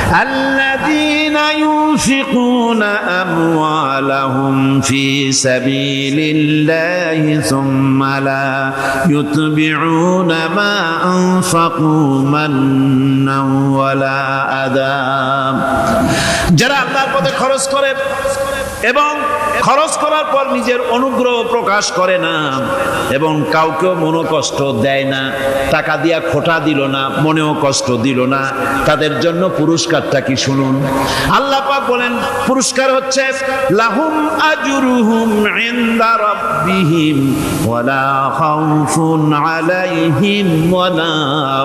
الذين ينفقون أموالهم في سبيل الله ثم لا يتبعون ما أنفقوا منا ولا أذى যারা আল্লাহর পথে খরচ করে এবং খরচ করার পর নিজের অনুগ্রহ প্রকাশ করে না এবং কাউকেও মনোকষ্ট দেয় না, টাকা দিয়া খোটা দিল না, মনেও কষ্ট দিল না, তাদের জন্য পুরস্কারটা কি শুনুন। আল্লাহ পাক বলেন পুরস্কার হচ্ছে লাহুম আজরুহুম ইনদা রাব্বিহিম ওয়ালা খাউফুন আলাইহিম ওয়ালা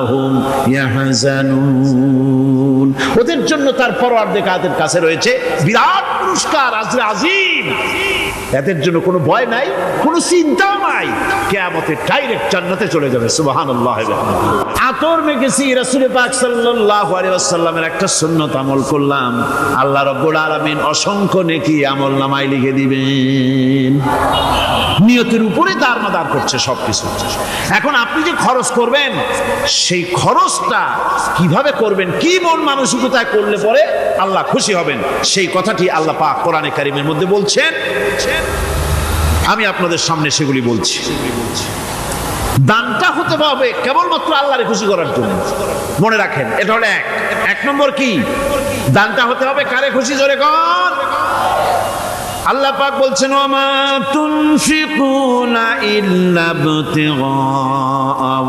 হুম ইয়াহজানুন। ওদের জন্য তার পরওয়ারদিগারের কাছে রয়েছে বিরাট পুরস্কার, আজরে আজিম। এদের জন্য কোনো ভয় নাই, কোনো চিন্তা নাই, কিয়ামতে ডাইরেক্ট জান্নাতে চলে যাবে। সুবহানাল্লাহ। আতর মেখেছি, রাসূল পাক সাল্লাল্লাহু আলাইহি ওয়াসাল্লামের একটা সুন্নাত আমল করলাম, আল্লাহ রাব্বুল আলামিন অসংখ্য নেকি আমলনামায় লিখে দিবেন। নিয়তের উপরে দারমাদার করছে সবকিছু। এখন আপনি যে খরচ করবেন, সেই খরচটা কিভাবে করবেন, কি মন মানসিকতায় করলে পরে আল্লাহ খুশি হবেন, সেই কথাটি আল্লাহ পাক কোরআনে কারিমের মধ্যে বলছেন। আমি আপনাদের সামনে সেগুলি বলছি। দানটা হতে হবে কেবলমাত্র আল্লাহরে খুশি করার জন্য। মনে রাখেন, এটা হলো এক নম্বর। কি দানটা হতে হবে কারে খুশি? জোরে কর। আল্লাহ পাক বলছেন ওয়ামা তুনফিকুনা ইল্লা ইবতিগা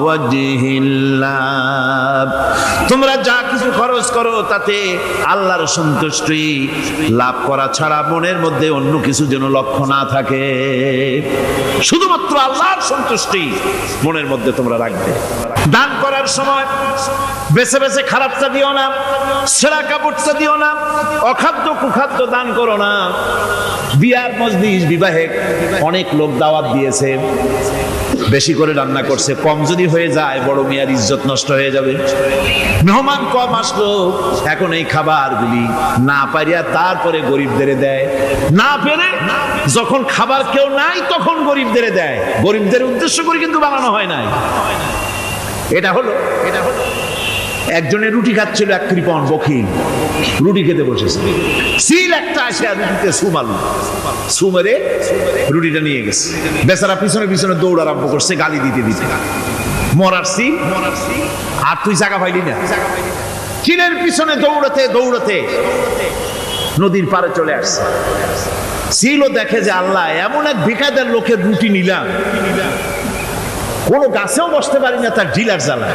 ওয়াজহিল্লাহ। তোমরা যা কিছু খরচ করো তাতে আল্লাহর সন্তুষ্টি লাভ করা ছাড়া মনের মধ্যে অন্য কিছু যেন লক্ষ্য না থাকে, শুধুমাত্র আল্লাহর সন্তুষ্টি মনের মধ্যে তোমরা রাখবে। দান করার সময় বেছে বেছে খারাপটা দিও না, ছেঁড়া কাপড়টা দিও না, অখাদ্য কুখাদ্য দান করো না। বিয়ার মজলিস, বিবাহে অনেক লোক দাওয়াত দিয়েছে, বেশি করে রান্না করছে, কম যদি হয়ে যায় বড় মিয়ার ইজ্জত নষ্ট হয়ে যাবে। মেহমান কম আসলো, এখন এই খাবারগুলি না পারিয়া তারপরে গরিবদের দেয়, না পেরে যখন খাবার কেউ নাই তখন গরিবদের দেয়। গরিবদের উদ্দেশ্য করে কিন্তু বানানো হয় নাই। এটা হলো একজনের রুটি খাচ্ছিল, এক কৃপণ বখিল রুটি খেতে বসেছে, সিল একটা আসে রুটিতে সু মেরে রুটিটা নিয়ে গেছে। বেচারা পিছনে পিছনে দৌড় আরম্ভ করছে, গালি দিতে দিতে। মরার সিল, আর তুই জায়গা পাইলি না। চিলের পিছনে দৌড়াতে দৌড়াতে নদীর পাড়ে চলে আসছে। সিলও দেখে যে আল্লাহ, এমন এক ভিখাদের লোকের রুটি নিলাম, কোনো গাছেও বসতে পারি না তার ঢিলার জ্বালা।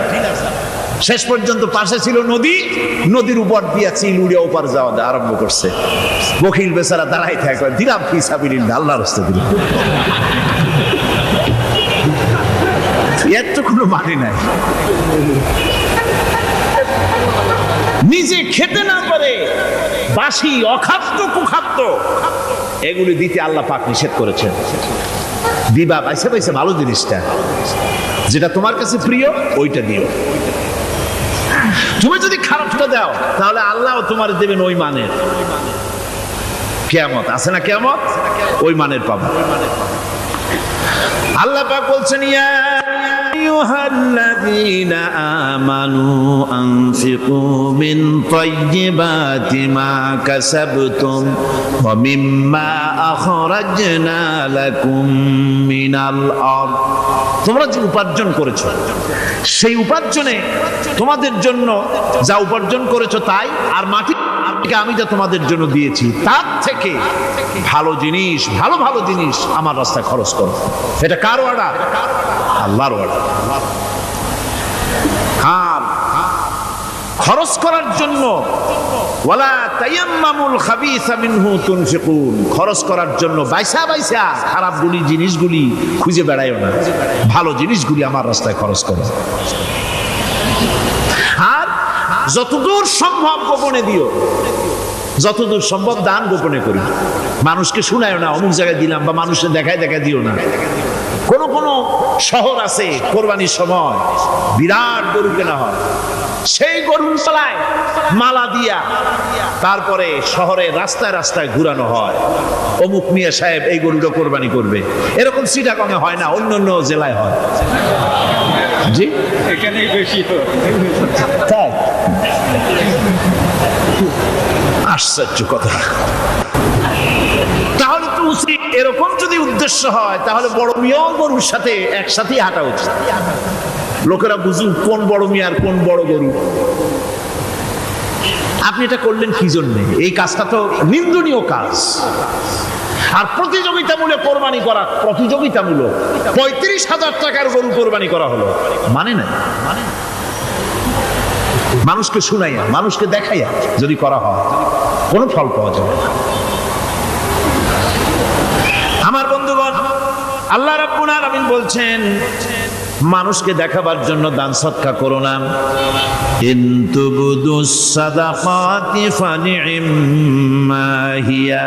শেষ পর্যন্ত পাশে ছিল নদী, নদীর উপর দিয়া চিল উড়ে ওপার যাওয়া আরম্ভ করছে। বকিল বেচারা দাঁড়াই থাকে, দিলাম ফি সাবিলিল্লাহ, আল্লাহর রাস্তায় দিলাম। এর তো কোনো মানে নাই। নিজে খেতে না পারে বাসি অখাদ্য কুখাদ্য এগুলি দিতে আল্লাহ পাক নিষেধ করেছেন। দিবা পাইছে পাইছে ভালো জিনিসটা, যেটা তোমার কাছে প্রিয় ওইটা দিও। তুমি যদি খারাপটা দাও তাহলে আল্লাহ তোমার দেবেন ওই মানের। কিয়ামত আছে না, কিয়ামত ওই মানের পাবে। আল্লাহ পাক বলছেন ইয়া আইয়ুহাল্লাযীনা আমানু আনফিকু মিন তাইয়্যিবাতি মা কাসাবতুম ওয়া মিম্মা আখরাজনা লাকুম মিনাল আরদ। তোমরা যে উপার্জন করেছো, সেই উপার্জনে তোমাদের জন্য যা উপার্জন করেছো তাই, আর মাটি আমি যা তোমাদের জন্য দিয়েছি তার থেকে ভালো জিনিস, ভালো ভালো জিনিস আমার রাস্তায় খরচ করো। এটা কার ওয়াদা? আল্লাহর ওয়াদা। আর খরচ করার জন্য ওয়ালা তায়াম্মামুল খাবিসা মিনহু তুনফিকুন, খরচ করার জন্য বাইসা বাইসা খারাপগুলি জিনিসগুলি খুঁজে বেড়াইও না, ভালো জিনিসগুলি আমার রাস্তায় খরচ করো। আর যতদূর সম্ভব গোপনে দিও, যতদূর সম্ভব দান গোপনে করি। মানুষকে শুনায়ও না অমুক জায়গায় দিলাম, বা মানুষের দেখায় দেখায় দিও না। কোন কোন শহর আছে কোরবানির সময় বিরাট গরু কেনা হয়, সেই গরুর তলায় মালা দিয়া তারপরে শহরে রাস্তায় রাস্তায় ঘুরানো হয়, অমুক মিয়া সাহেব এই গরুটা কোরবানি করবে। এরকম চিটাগংয়ে হয় না, অন্য অন্য জেলায় হয়। জি, এখানেই বেশি হয়। তাই আশ্চর্য কথা। তাহলে তো উচিত, এরকম যদি উদ্দেশ্য হয় তাহলে বড় মিয়াও গরুর সাথে একসাথেই হাঁটা উচিত। লোকেরা বুঝুক কোন বড় মিয়া আর কোন বড় গরু। আপনি এটা করলেন কি জন্যে? এই কাজটা তো নিন্দনীয় কাজ। আর প্রতিযোগিতামূলক কোরবানি করা, প্রতিযোগিতামূলক 35,000 টাকার গরু কোরবানি করা হলো, মানে না, মানুষকে শুনাইয়া, মানুষকে দেখাইয়া যদি করা হয় কোনো ফল পাওয়া যাবে না। আমার বন্ধুগণ, আল্লাহ রাব্বুল আলামিন বলছেন মানুষকে দেখাবার জন্য দান সদকা করো না। ইন তুবদুস সাদাকাতি ফানি'ম্মা হিয়া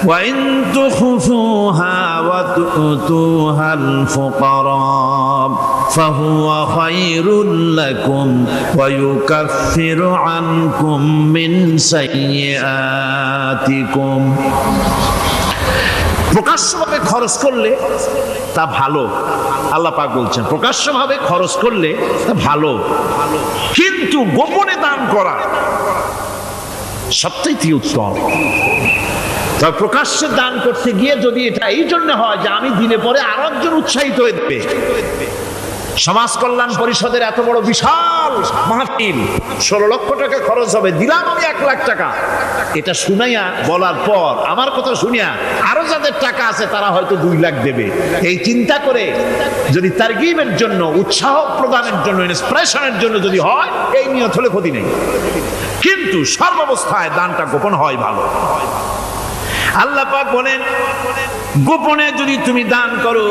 ওয়া ইন তুখফুহা ওয়া তু'তুহাল ফুকারা ফাহুয়া খায়রুল লাকুম ওয়া ইউকাফিরু আনকুম মিন সাইয়্যাতিকুম। প্রকাশ্যভাবে খরচ করলে তা ভালো, আল্লাহ পাক বলছেন প্রকাশ্যভাবে খরচ করলে তা ভালো, কিন্তু গোপনে দান করা সবচেয়ে উত্তম। তবে প্রকাশ্যে দান করতে গিয়ে যদি এটা এই জন্য হয় যে আমি দিলে পরে আরো একজন উৎসাহিত হয়ে, সমাজ কল্যাণ পরিষদের এত বড় বিশাল মাহফিল, 16 লক্ষ টাকা খরচ হবে, দিলাম আমি 1 লাখ টাকা, এটা শুনাইয়া বলার পর আমার কথা শুনিয়া আরো যাদের টাকা আছে তারা হয়তো 2 লাখ দেবে, এই চিন্তা করে যদি তারগিবের জন্য, উৎসাহ প্রদানের জন্য, ইন্সপিরেশনের জন্য যদি হয়, এই নিয়ত হলে ক্ষতি নেই। কিন্তু সর্বাবস্থায় দানটা গোপন হয় ভালো। আল্লাহ পাক বলেন গোপনে যদি তুমি দান করো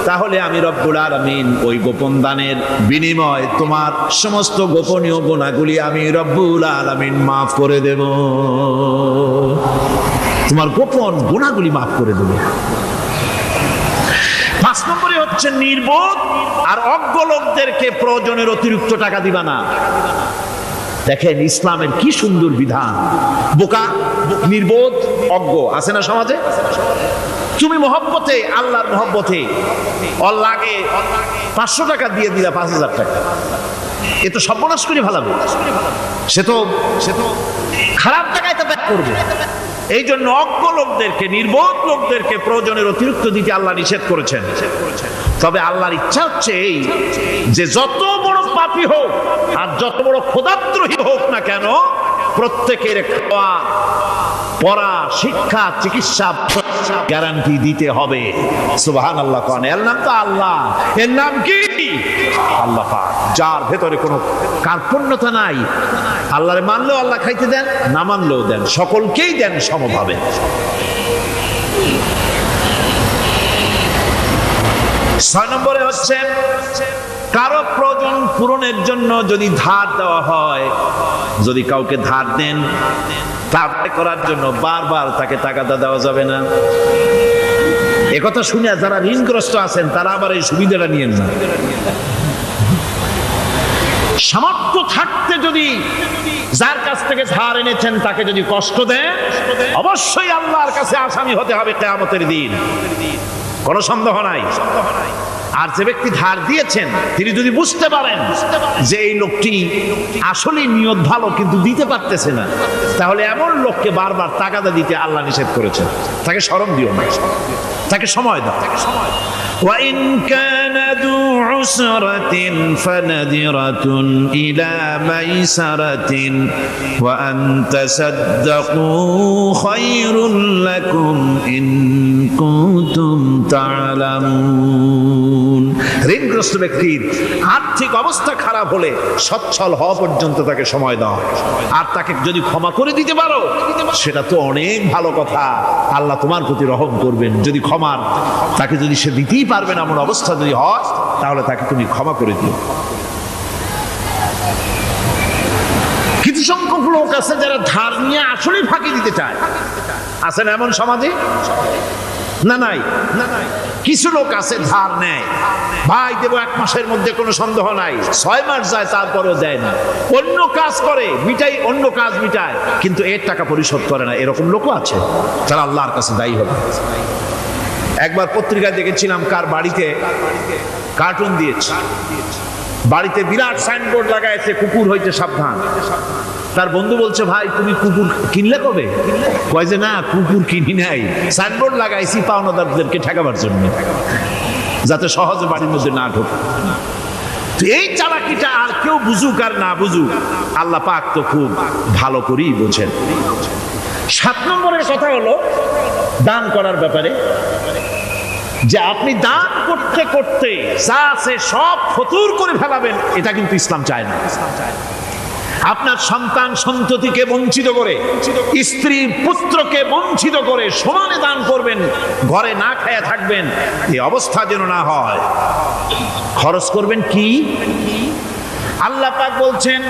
তাহলে আমি রব্বুল আলামিন ওই গোপন দানের বিনিময় তোমার সমস্ত গোপনীয় গুনাহগুলি আমি রব্বুল আলামিন মাফ করে দেব। তোমার গোপন গুনাহগুলি মাফ করে দেব। 5 নম্বরে হচ্ছে নির্বোধ আর অজ্ঞ লোকদেরকে প্রয়োজনের অতিরিক্ত টাকা দিবা না। দেখেন ইসলামের কি সুন্দর বিধান। বোকা, নির্বোধ, অজ্ঞ আছে না সমাজে? তুমি মহব্বতে, আল্লাহর মহব্বতে আল্লাহকে 500 টাকা দিয়ে দিলা 5,000 টাকা, এ তো সর্বনাশ করে ফেলাবে, সে তো খারাপ টাকায় তা ব্যাক করবে। এই জন্য অজ্ঞ লোকদেরকে, নির্বোধ লোকদেরকে প্রয়োজনের অতিরিক্ত দিতে আল্লাহ নিষেধ করেছেন। তবে আল্লাহর ইচ্ছা হচ্ছে এই যে যত বড় পাপী হোক আর যত বড় খোদাদ্রোহী হোক না কেন, প্রত্যেকের খাওয়া, পড়া, শিক্ষা, চিকিৎসা গ্যারান্টি দিতে হবে। সুবহানাল্লাহ। কোন এর নাম তো আল্লাহ, এর নাম কি? আল্লাহ পাক, যার ভেতরে কোনো কার্পণ্যতা নাই। আল্লাহরে মানলেও আল্লাহ খাইতে দেন, না মানলেও দেন, সকলকেই দেন সমভাবে। 6 নম্বরে হচ্ছে কারো প্রয়োজন পূরণের জন্য যদি ধার দেওয়া হয়, যদি কাউকে ধার দেন, ধার করার জন্য বারবার তাকে টাকাটা দেওয়া যাবে না। একথা শুনে যারা ঋণগ্রস্ত আছেন তারা আবার এই সুবিধাটা নিয়েন না। সামর্থ্য থাকতে যদি যার কাছ থেকে ধার এনেছেন তাকে যদি কষ্ট দেন, অবশ্যই আল্লাহর কাছে আসামি হতে হবে কিয়ামতের দিন, কোনো সন্দেহ নাই। আর যে ব্যক্তি ধার দিয়েছেন তিনি যদি বুঝতে পারেন যে এই লোকটি আসলে নিয়ত ভালো কিন্তু দিতে পারতেছে না, তাহলে এমন লোককে বারবার টাকাটা দিতে আল্লাহ নিষেধ করেছেন। তাকে শরম দিও না, তাকে সময় দাও। وَإِنْ كَانَ ذُو عُسْرَةٍ فَنَذِرَةٌ إِلَى مَيْسَرَةٍ وَأَنْ تَصَدَّقُوا خَيْرٌ لَكُمْ إِنْ كُنْتُمْ تَعْلَمُونَ। ঋণগ্রস্ত ব্যক্তির আর্থিক অবস্থা খারাপ হলে সচ্ছল হওয়া পর্যন্ত তাকে সময় দাও, আর তাকে যদি ক্ষমা করে দিতে পারো সেটা তো অনেক ভালো কথা। আল্লাহ তোমার প্রতি রহম করবেন। যদি ক্ষমার তাকে যদি সে দিতেই পারবে না এমন অবস্থা যদি হয়, তাহলে তাকে তুমি ক্ষমা করে দিও। কিছু সংখ্যক লোক আছে যারা ধার নিয়ে আসলে ফাঁকি দিতে চায়, আছে না এমন সমাজে? না নাই? কিছু লোক আছে ধার নেয়, ভাই দেবো 1 মাসের মধ্যে, কোনো সন্দেহ নাই। 6 মাস যায় তারপরেও দেয় না, অন্য কাজ করে মিটাই, অন্য কাজ মিটায়, কিন্তু এর টাকা পরিশোধ করে না। এরকম লোকও আছে, তারা আল্লাহর কাছে দায়ী হবে। একবার পত্রিকায় দেখেছিলাম কার বাড়িতে কার্টুন দিয়েছে, বাড়িতে বিরাট সাইনবোর্ড লাগাইছে কুকুর হইতে সাবধান। তার বন্ধু বলছে, ভাই তুমি কুকুর কিনলে কবে? কয় যে না, কুকুর কিনি নাই, সাইনবোর্ড লাগাইছি পাওনাদারদেরকে ঠেকাবার জন্য, যাতে সহজে বাড়ির মধ্যে না ঢোকে। এই চালাকিটা আর কেউ বুঝুক আর না বুঝুক, আল্লাহ পাক তো খুব ভালো করেই বোঝেন। 7 নম্বরের কথা হলো দান করার ব্যাপারে, যে আপনি দান করতে করতে যা আছে সব ফতুর করে ফেলাবেন, এটা কিন্তু ইসলাম চায় না। আপনার সন্তান সন্ততিকে বঞ্চিত করে, স্ত্রী পুত্রকে বঞ্চিত করে সমানে দান করবেন, ঘরে না খায়া থাকবেন, এই অবস্থা যেন না হয়। খরচ করবেন কি? আল্লাহ পাক বলছেন,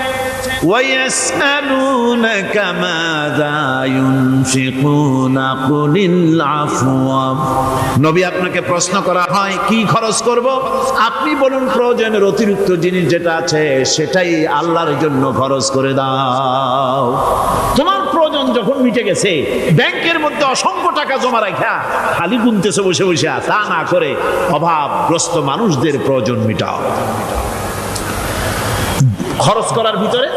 ওয়ায়াসআলুনাকা মাযা ইউনফিকুনা কুলিল আফওয়া। নবী, আপনাকে প্রশ্ন করা হয় কি খরচ করব, আপনি বলুন প্রয়োজনের অতিরিক্ত জিনিস যেটা আছে সেটাই আল্লাহর জন্য খরচ করে দাও। তোমার প্রয়োজন যখন মিটে গেছে, ব্যাংকের মধ্যে অসংখ্য টাকা জমা রাখা খালি গুনতেছে বসে বসে, তা না করে অভাবগ্রস্ত মানুষদের প্রয়োজন মিটাও। খরচ করার ভিতরে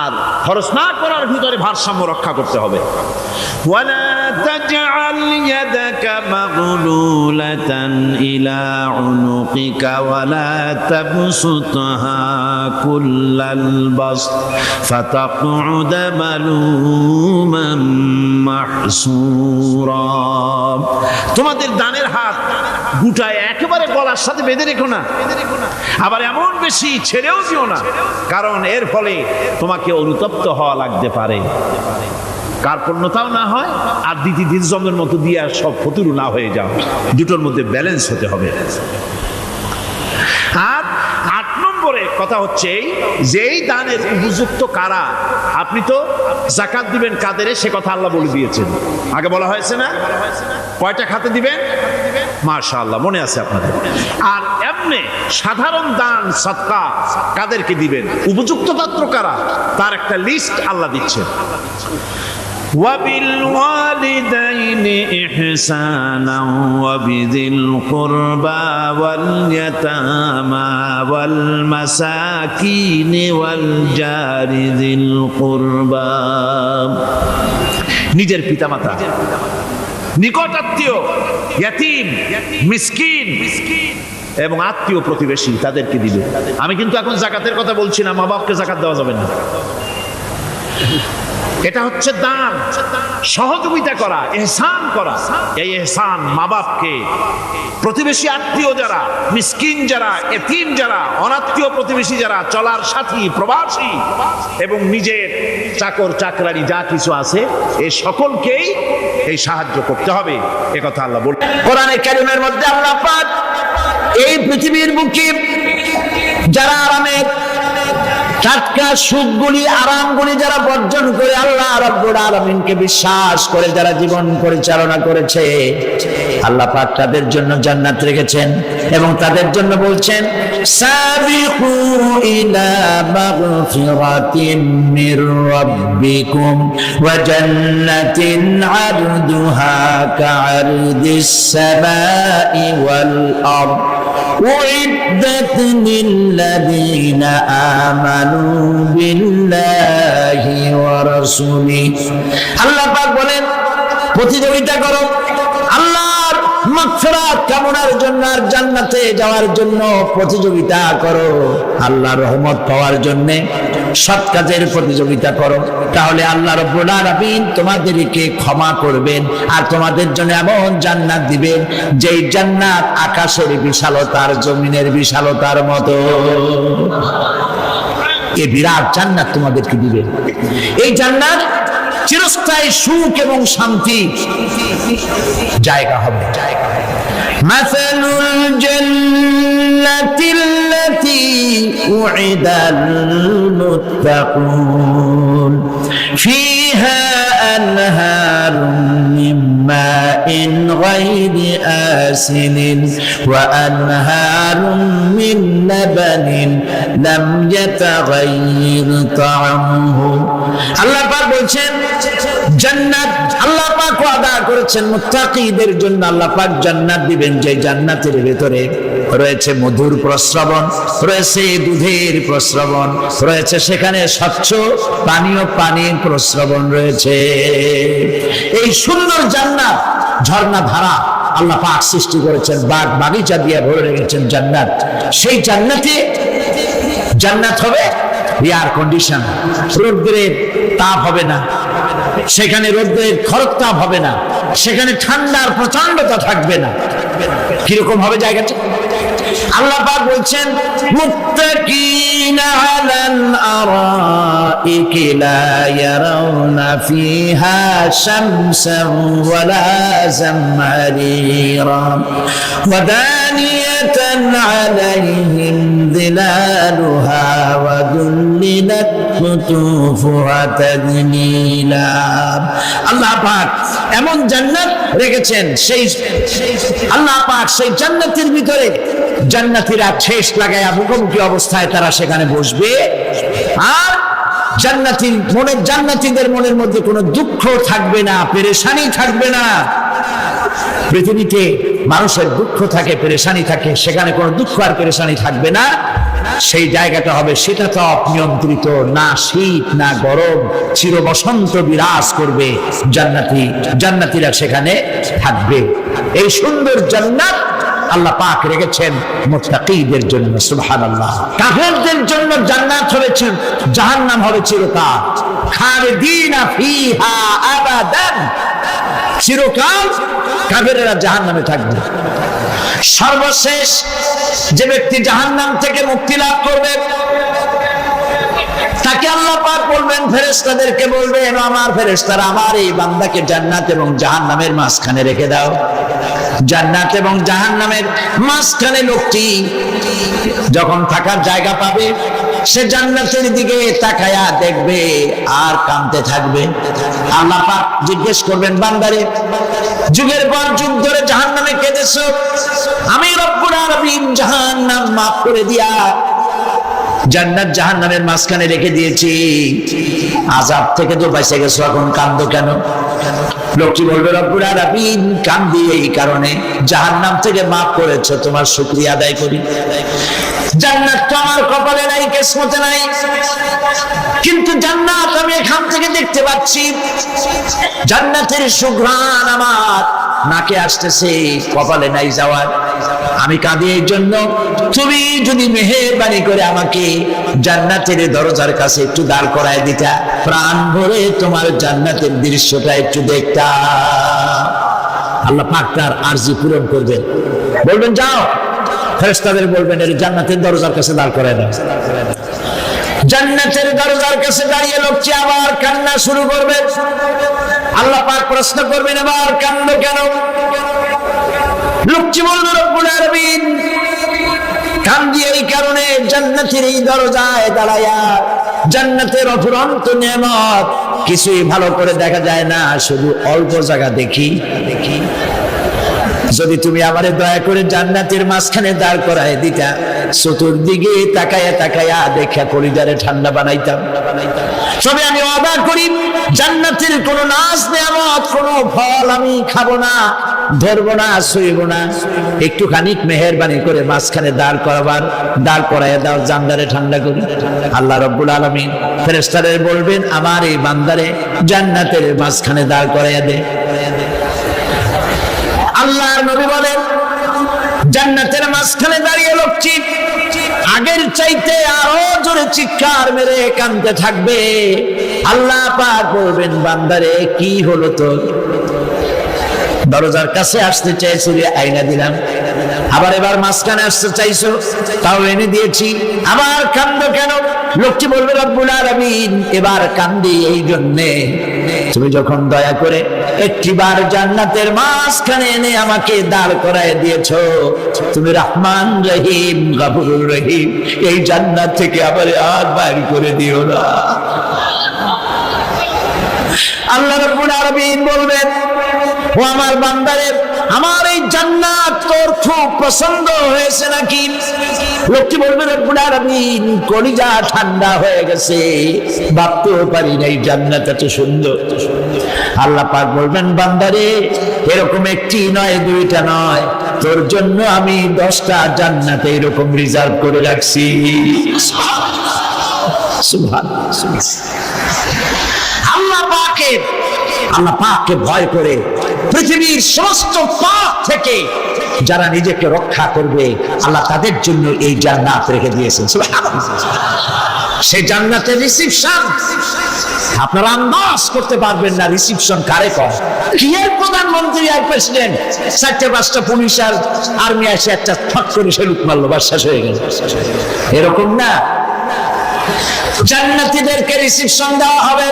আর খরচ না করার ভিতরে ভারসাম্য রক্ষা করতে হবে। ওয়ালা তাজআল ইয়াদাকা মাগলুলাতান ইলা উনুকিকা ওয়ালা তাবসুতহা কুল্লাল বাসত ফাতাকউদা মালুমান মাহসুরা। তোমাদের দানের হাত গুটায় একেবারে গলার সাথে বেঁধে রেখো না, আবার এমন বেশি ছেড়েও দিও না, কারণ এর ফলে তোমাকে অনুতপ্ত হওয়া লাগতে পারে, কার্পণ্যতাও না হয়, আর দ্বিতীয় জন্মের মতো দিয়ে আর সব ফতুরু না হয়ে যাও। দুটোর মধ্যে ব্যালেন্স হতে হবে। আর 8 নম্বরে কথা হচ্ছে যে এই দানের উপযুক্ত কারা। আপনি তো যাকাত দিবেন কাদের, সে কথা আল্লাহ বলে দিয়েছেন, আগে বলা হয়েছে না? কয়টা খাতে দিবেন? মাশাআল্লাহ, মনে আছে আপনাদের। আর এমনি সাধারণ দান সদকা কাদেরকে দিবেন, উপযুক্ত পাত্র কারা, তার একটা লিস্ট আল্লাহ দিচ্ছেন। وبالوالدين إحسانا وبذي القربى واليتامى والمساكين والجار ذي القربى। নিজের পিতামাতা, নিকট আত্মীয়, ইয়াতীম, মিসকিন এবং আত্মীয় প্রতিবেশী, তাদেরকে দিবে। আমি কিন্তু এখন যাকাতের কথা বলছি না, মা বাপকে যাকাত দেওয়া যাবে না। এটা হচ্ছে দান, সহযোগিতা করা, ইহসান করা। এই ইহসান মা বাপকে, প্রতিবেশী আত্মীয় যারা, মিসকিন যারা, এতিম যারা, অনাত্মীয় প্রতিবেশী যারা, চলার সাথী, প্রবাসী এবং নিজের চাকর চাকরানি যা কিছু আছে, এই সকলকেই এই সাহায্য করতে হবে। এ কথা আল্লাহ বলেন কোরআনে কারীমের মধ্যে। আল্লাহ পাক এই পৃথিবীর বুকে যারা আরামে টাটকা সুখগুলি, আরামগুলি যারা বর্জন করে আল্লাহ রাব্বুল আলামিনকে বিশ্বাস করে যারা জীবন পরিচালনা করেছে, আল্লাহ পাক তাদের জন্য জান্নাত রেখেছেন এবং তাদের জন্য বলছেন, সাবিকু ইলা মাগফিরাতিন মির রাব্বিকুম ওয়া জান্নাতিন আরদুহা কাআরদিস সামাই ওয়াল আরদ উইদ্দাত লিল্লাযীনা আমানু বিল্লাহি ওয়া রাসূলিহি। আল্লাহ পাক বলেন, প্রতিযোগিতা করো আল্লাহর মাগফিরাত কামনার জন্য আর জান্নাতে যাওয়ার জন্য প্রতিযোগিতা করো, আল্লাহর রহমত পাওয়ার জন্য সৎ কাজের প্রতিযোগিতা করো, তাহলে আল্লাহ রাব্বুল আলামিন তোমাদেরকে ক্ষমা করবেন আর তোমাদের জন্য এমন জান্নাত দিবেন যেই জান্নাত আকাশের বিশালতার, জমিনের বিশালতার মতো। এই বিরাট জান্নাত তোমাদেরকে দিবেন। এই জান্নাত চিরস্থায়ী সুখ এবং শান্তি জায়গা হবে। মাসালুল জান্নাতিল্লাতী উইদাল মুত্তাকুন ফিহা আনহারুম মিন মাইন গায়রি আসিনিন ওয়া আনহারুম মিন লাবানিন লাম ইয়াতাগায়্যার তা'আমুহু। আল্লাহ পাক বলছেন, জান্নাত আল্লাহ পাক ওয়াদা করেছেন মুত্তাকীদের জন্য। আল্লাহ পাক জান্নাত দিবেন, যে জান্নাতের ভিতরে রয়েছে মধুর প্রস্রবণ, রয়েছে দুধের প্রস্রবণ, রয়েছে সেখানে স্বচ্ছ পানির প্রস্রবণ রয়েছে। এই সুন্দর জান্নাত, ঝর্ণা ধারা আল্লাহ পাক সৃষ্টি করেছেন, বাগ বাগিচা দিয়ে ভরে রেখেছেন জান্নাত। সেই জান্নাতে জান্নাত হবে এয়ার কন্ডিশন, রোদ্রের তাপ হবে না সেখানে, রোদ্রের খরক তাপ হবে না সেখানে, ঠান্ডার প্রচন্ডতা থাকবে না। কিরকম হবে জায়গাটা? আল্লাহ পাক বলছেন মুত্তাকিনা আলাল আরাইকি লা ইয়ারাউনা ফিহা শামসান ওয়ালা জামহারিরা ওয়া দানিয়াতান আলাইহিম যিলালুহা ওয়া দুল্লিলাত কুতুফুহা তাদলীলা। আল্লাহ পাক এমন জান্নাত রেখেছেন, সেই আল্লাহ পাক সেই জান্নাতের ভিতরে জান্নাতীরা ঠেস লাগায়া মুখোমুখি অবস্থায় তারা সেখানে বসবে, আর জান্নাতীদের মনের মধ্যে কোনো দুঃখ থাকবে না, পেরেশানি থাকবে না। পৃথিবীতে মানুষের দুঃখ থাকে, পেরেশানি থাকে, সেখানে কোনো দুঃখ আর পেরেশানি থাকবে না। সেই জায়গাটা হবে সেটা তো অনিয়ন্ত্রিত, না শীত না গরম, চির বসন্ত বিরাজ করবে। জান্নাতীরা সেখানে থাকবে। এই সুন্দর জান্নাত আল্লাহ পাক রেখেছেন মুত্তাকীদের জন্য। সুবহানাল্লাহ। কাফেরদের জন্য জান্নাত হবে, জাহান্নাম হবে চিরকাল। খালিদিনা ফিহা আবাদান, চিরকাল কাফেররা জাহান্নামে থাকবে। সর্বশেষ যে ব্যক্তি জাহান্নাম থেকে মুক্তি লাভ করবে তাকে আল্লাহ পাক বলবেন, ফেরেশতাদেরকে বলবেন, আমার ফেরেশতারা আমার এই বান্দাকে জান্নাত এবং জাহান্নামের মাঝখানে রেখে দাও। জান্নাত এবং জাহান্নামের মাঝখানে লোকটি যখন থাকার জায়গা পাবে, সে জান্নাতের দিকে তাকায়া দেখবে আর কাঁদতে থাকবে। আল্লাহ পাক জিজ্ঞেস করবেন, বান্দারে যুগের পর যুগ ধরে জাহান্নামে কেঁদেছো, আমি রব্বুল আলামিন জাহান্নাম মাফ করে দিয়া জান্নাত জাহান্নামের মাঝখানে রেখে দিয়েছি, আযাব থেকে তো বেঁচে গেছো, এখন কাঁদো কেন? লোকটি বলবে, রব্বুল আলামিন কাঁদি এই কারণে, জাহান্নাম থেকে মাফ করেছো, তোমার শুকরিয়া আদায় করি। জান্নাত তো আমার কপালে নাই, কিসমতে নাই, কিন্তু জান্নাত আমি এখান থেকে দেখতে পাচ্ছি। জান্নাতের সুঘ্রাণ আমার নাকে আসতেছে, কপালে নাই যাওয়ার। আমি কাঁদি এই জন্য, তুমি যদি মেহেরবানি করে আমাকে জান্নাতের দরজার কাছে একটু দাঁড় করায় দিতা, প্রাণ ভরে তোমার জান্নাতের দৃশ্যটা একটু দেখতা। আল্লাহ পাক তার আরজি পূরণ করবেন, বলবেন যাও। ফেরেশতাদের বলবেন, এর জান্নাতের দরজার কাছে দাঁড় করায় দাও। জান্নাতের দরজার কাছে দাঁড়িয়ে লোকটি আবার কান্না শুরু করবে। আল্লাহ পাক প্রশ্ন করবেন, এবার কান্দো কেন? লোকটি বলবে, রব্বুল আলামিন কান্দি এই কারণে, জান্নাতের এই দরজায় দাঁড়ায়া জান্নাতের অফুরন্ত নেয়ামত কিছুই ভালো করে দেখা যায় না, শুধু অল্প জায়গা দেখি। যদি তুমি আমারে দয়া করে জান্নাতের মাঝখানে দাঁড় করায় দিতা, চতুর্দিকে তাকায়া তাকায়া দেখা কলিজারে ঠান্ডা বানাইতাম। তবে আমি ওয়াদা করি, জান্নাতের কোন নাজ নেয়ামত, কোন ফল আমি খাবো না, ধরবো না, ছুঁইব না। একটুখানি মেহেরবানি করে মাঝখানে দাঁড় করাইয়া দাও, জান্নারে ঠান্ডা করি। আল্লাহ রব্বুল আলামিন ফেরেশতাদের বলবেন, আমার এই বান্দারে জান্নাতের মাঝখানে দাঁড় করাইয়া দে। আল্লাহর নবী বলেন, জান্নাতের মাঝখানে দাঁড়িয়ে লোকটি আগের চাইতে আরো জোরে চিৎকার মেরে কাঁদতে থাকবে। আল্লাহ পাক বলবেন, বান্দারে কি হলো তোর? দরজার কাছে আসতে চাইছিলি, আইনা দিলাম। আবার এবার মাঝখানে আসতে চাইছো, তাও এনে দিয়েছি। আবার কান্দো কেন? লোকটি বলবে, রব্বুল আলামিন এবার কান্দি এই জন্যে, তুমি যখন দয়া করে একটিবার জান্নাতের মাঝখানে এনে আমাকে দাঁড় করায় দিয়েছো, তুমি রহমান রহিম গফুরুর রহিম, এই জান্নাত থেকে আবার আর বাইর করে দিও না। আল্লাহ রাব্বুল আলামিন বলবেন, ও আমার বান্দারে, আমার এই জান্নাত তোর খুব পছন্দ হয়েছে নাকি? লোকটি বলবে, রব্বুল আলামিন কলিজা ঠান্ডা হয়ে গেছে, ভাবতেও পারি না এই জান্নাত এত সুন্দর। আল্লাহ পাক বলবেন, বান্দারে এরকম একটি নয়, দুইটা নয়, তোর জন্য আমি 10টা জান্নাতে এরকম রিজার্ভ করে রাখছি। সুবহানাল্লাহ। আল্লাহ পাককে ভয় করে পৃথিবীর সমস্ত পাপ থেকে যারা নিজেকে রক্ষা করবে আল্লাহ তাদের জন্য এই জান্নাত রেখে দিয়েছেন। সুবহানাল্লাহ। সেই জান্নাতের রিসিপশন আপনারা আন্দাজ করতে পারবেন না রিসিপশন কারে কয়। কি এর প্রধানমন্ত্রী আর প্রেসিডেন্ট 4-5টা পুলিশ আর আর্মি এসে একটা ঠক করে সেলুট মারলো, বাস শেষ হয়ে গেল, এরকম না। জান্নাতীদেরকে রিসিপশন দেওয়া হবে।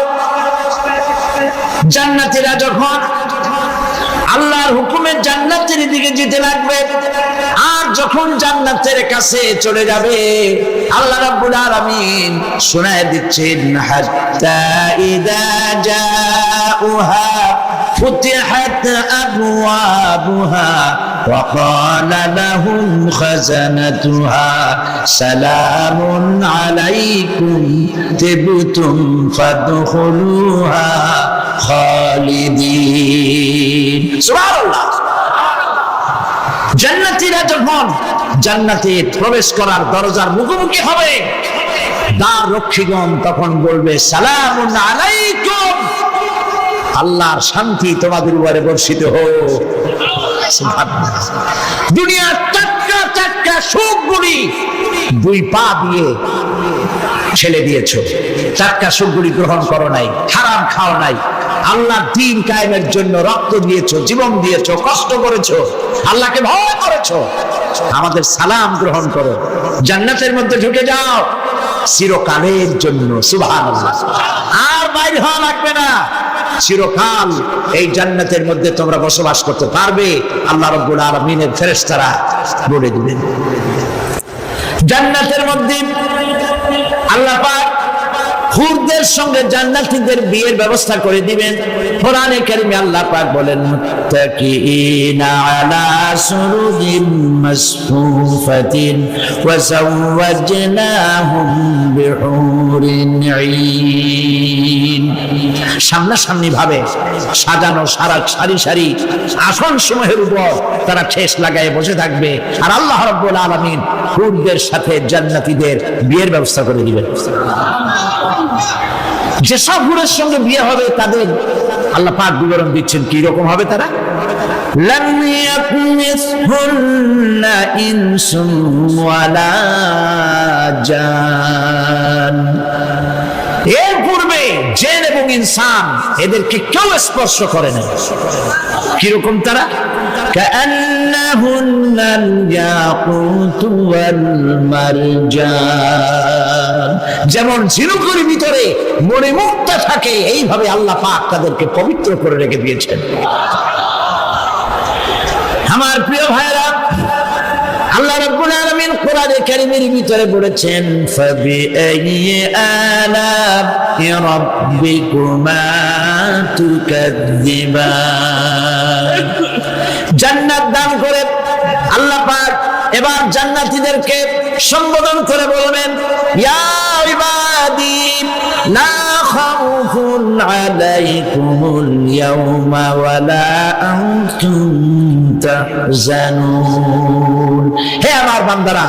জান্নাতীরা যখন আল্লাহর হুকুমে জান্নাতের দিকে যেতে লাগবে, আর যখন জান্নাতের কাছে চলে যাবে আল্লাহ রাব্বুল আলামিন শোনায় দিচ্ছেন, হাত্তা ইযা জাউহা ফুতিহাত আবওয়াবুহা ওয়া ক্বালা লাহুম খাজানাতুহা সালামুন আলাইকুম তিবতুম ফাদখুলুহা খালিদিন। সুবহানাল্লাহ। জান্নাতীরা যখন জান্নাতে প্রবেশ করার দরজার মুখোমুখি হবে, দ্বার রক্ষীগণ তখন বলবে, সালামুন আলাইকুম, আল্লাহর শান্তি তোমাদের উপরে বর্ষিত হোক। সুবহানাল্লাহ। দুনিয়ার টাটকা টাটকা সুখগুলি 2 পা দিয়ে ছেলে দিয়েছো, টাটকা সুখগুলি গ্রহণ করো নাই, হারাম খাও নাই, আল্লাহর দ্বীন কায়েমের জন্য রক্ত দিয়েছো, জীবন দিয়েছো, কষ্ট করেছো, আল্লাহকে ভয় করেছো, আমাদের সালাম গ্রহণ করো, জান্নাতের মধ্যে ঢুকে যাও চিরকালের জন্য। সুবহানাল্লাহ। আর বাইরে হওয়া লাগবে না, চিরকাল এই জান্নাতের মধ্যে তোমরা বসবাস করতে পারবে, আল্লাহ রাব্বুল আলামিনের ফেরেশতারা বলে দিবেন। জান্নাতের মধ্যে আল্লাহ পাক হুরদের সঙ্গে জান্নাতীদের বিয়ের ব্যবস্থা করে দিবেন। কোরআনে কারিমে আল্লাহ পাক বলেন, মুত্তাকিইনা আলা সুরুরিন মাসফুফাতিন ওয়া যাওয়াজনাহুম বিহুরিন ঈন। সামনাসামনি ভাবে সাজানো সারি সারি আসন সমূহের উপর তারা ঠেস লাগায় বসে থাকবে, আর আল্লাহ রাব্বুল আলামিন হুরদের সাথে জান্নাতীদের বিয়ের ব্যবস্থা করে দিবেন। যেসব হুরের সঙ্গে বিয়ে হবে তাদের আল্লাহ পাক বিবরণ দিচ্ছেন কি রকম হবে তারা। লাম ইয়াতমিসহুন্না ইনসুন ওয়ালা জান। এর পূর্বে জিন এবং ইনসান এদেরকে কেউ স্পর্শ করে না। কিরকম তারা? কাআন্নাহুন্নাল ইয়াকুতু ওয়াল মারজান। যেমন ঝিনুকের ভিতরে মণিমুক্তা থাকে, এইভাবে আল্লাহ পাক তাদেরকে পবিত্র করে রেখে দিয়েছেন। আমার প্রিয় ভাইরা, আল্লাহ রাব্বুল আলামিন কোরআনে কারীমের ভিতরে বলেছেন, ফাবিআইয়ি আলা'i রাব্বিকুমা তুকাযযিবান। জান্নাত দান করে আল্লাহ পাক এবার জান্নাতীদেরকে সম্বোধন করে বলবেন, ইয়া ইবাদি লা খাউফুন আলাইকুমুল ইয়াওমা ওয়ালা আনতুম তাহজানুন। হে আমার বান্দারা,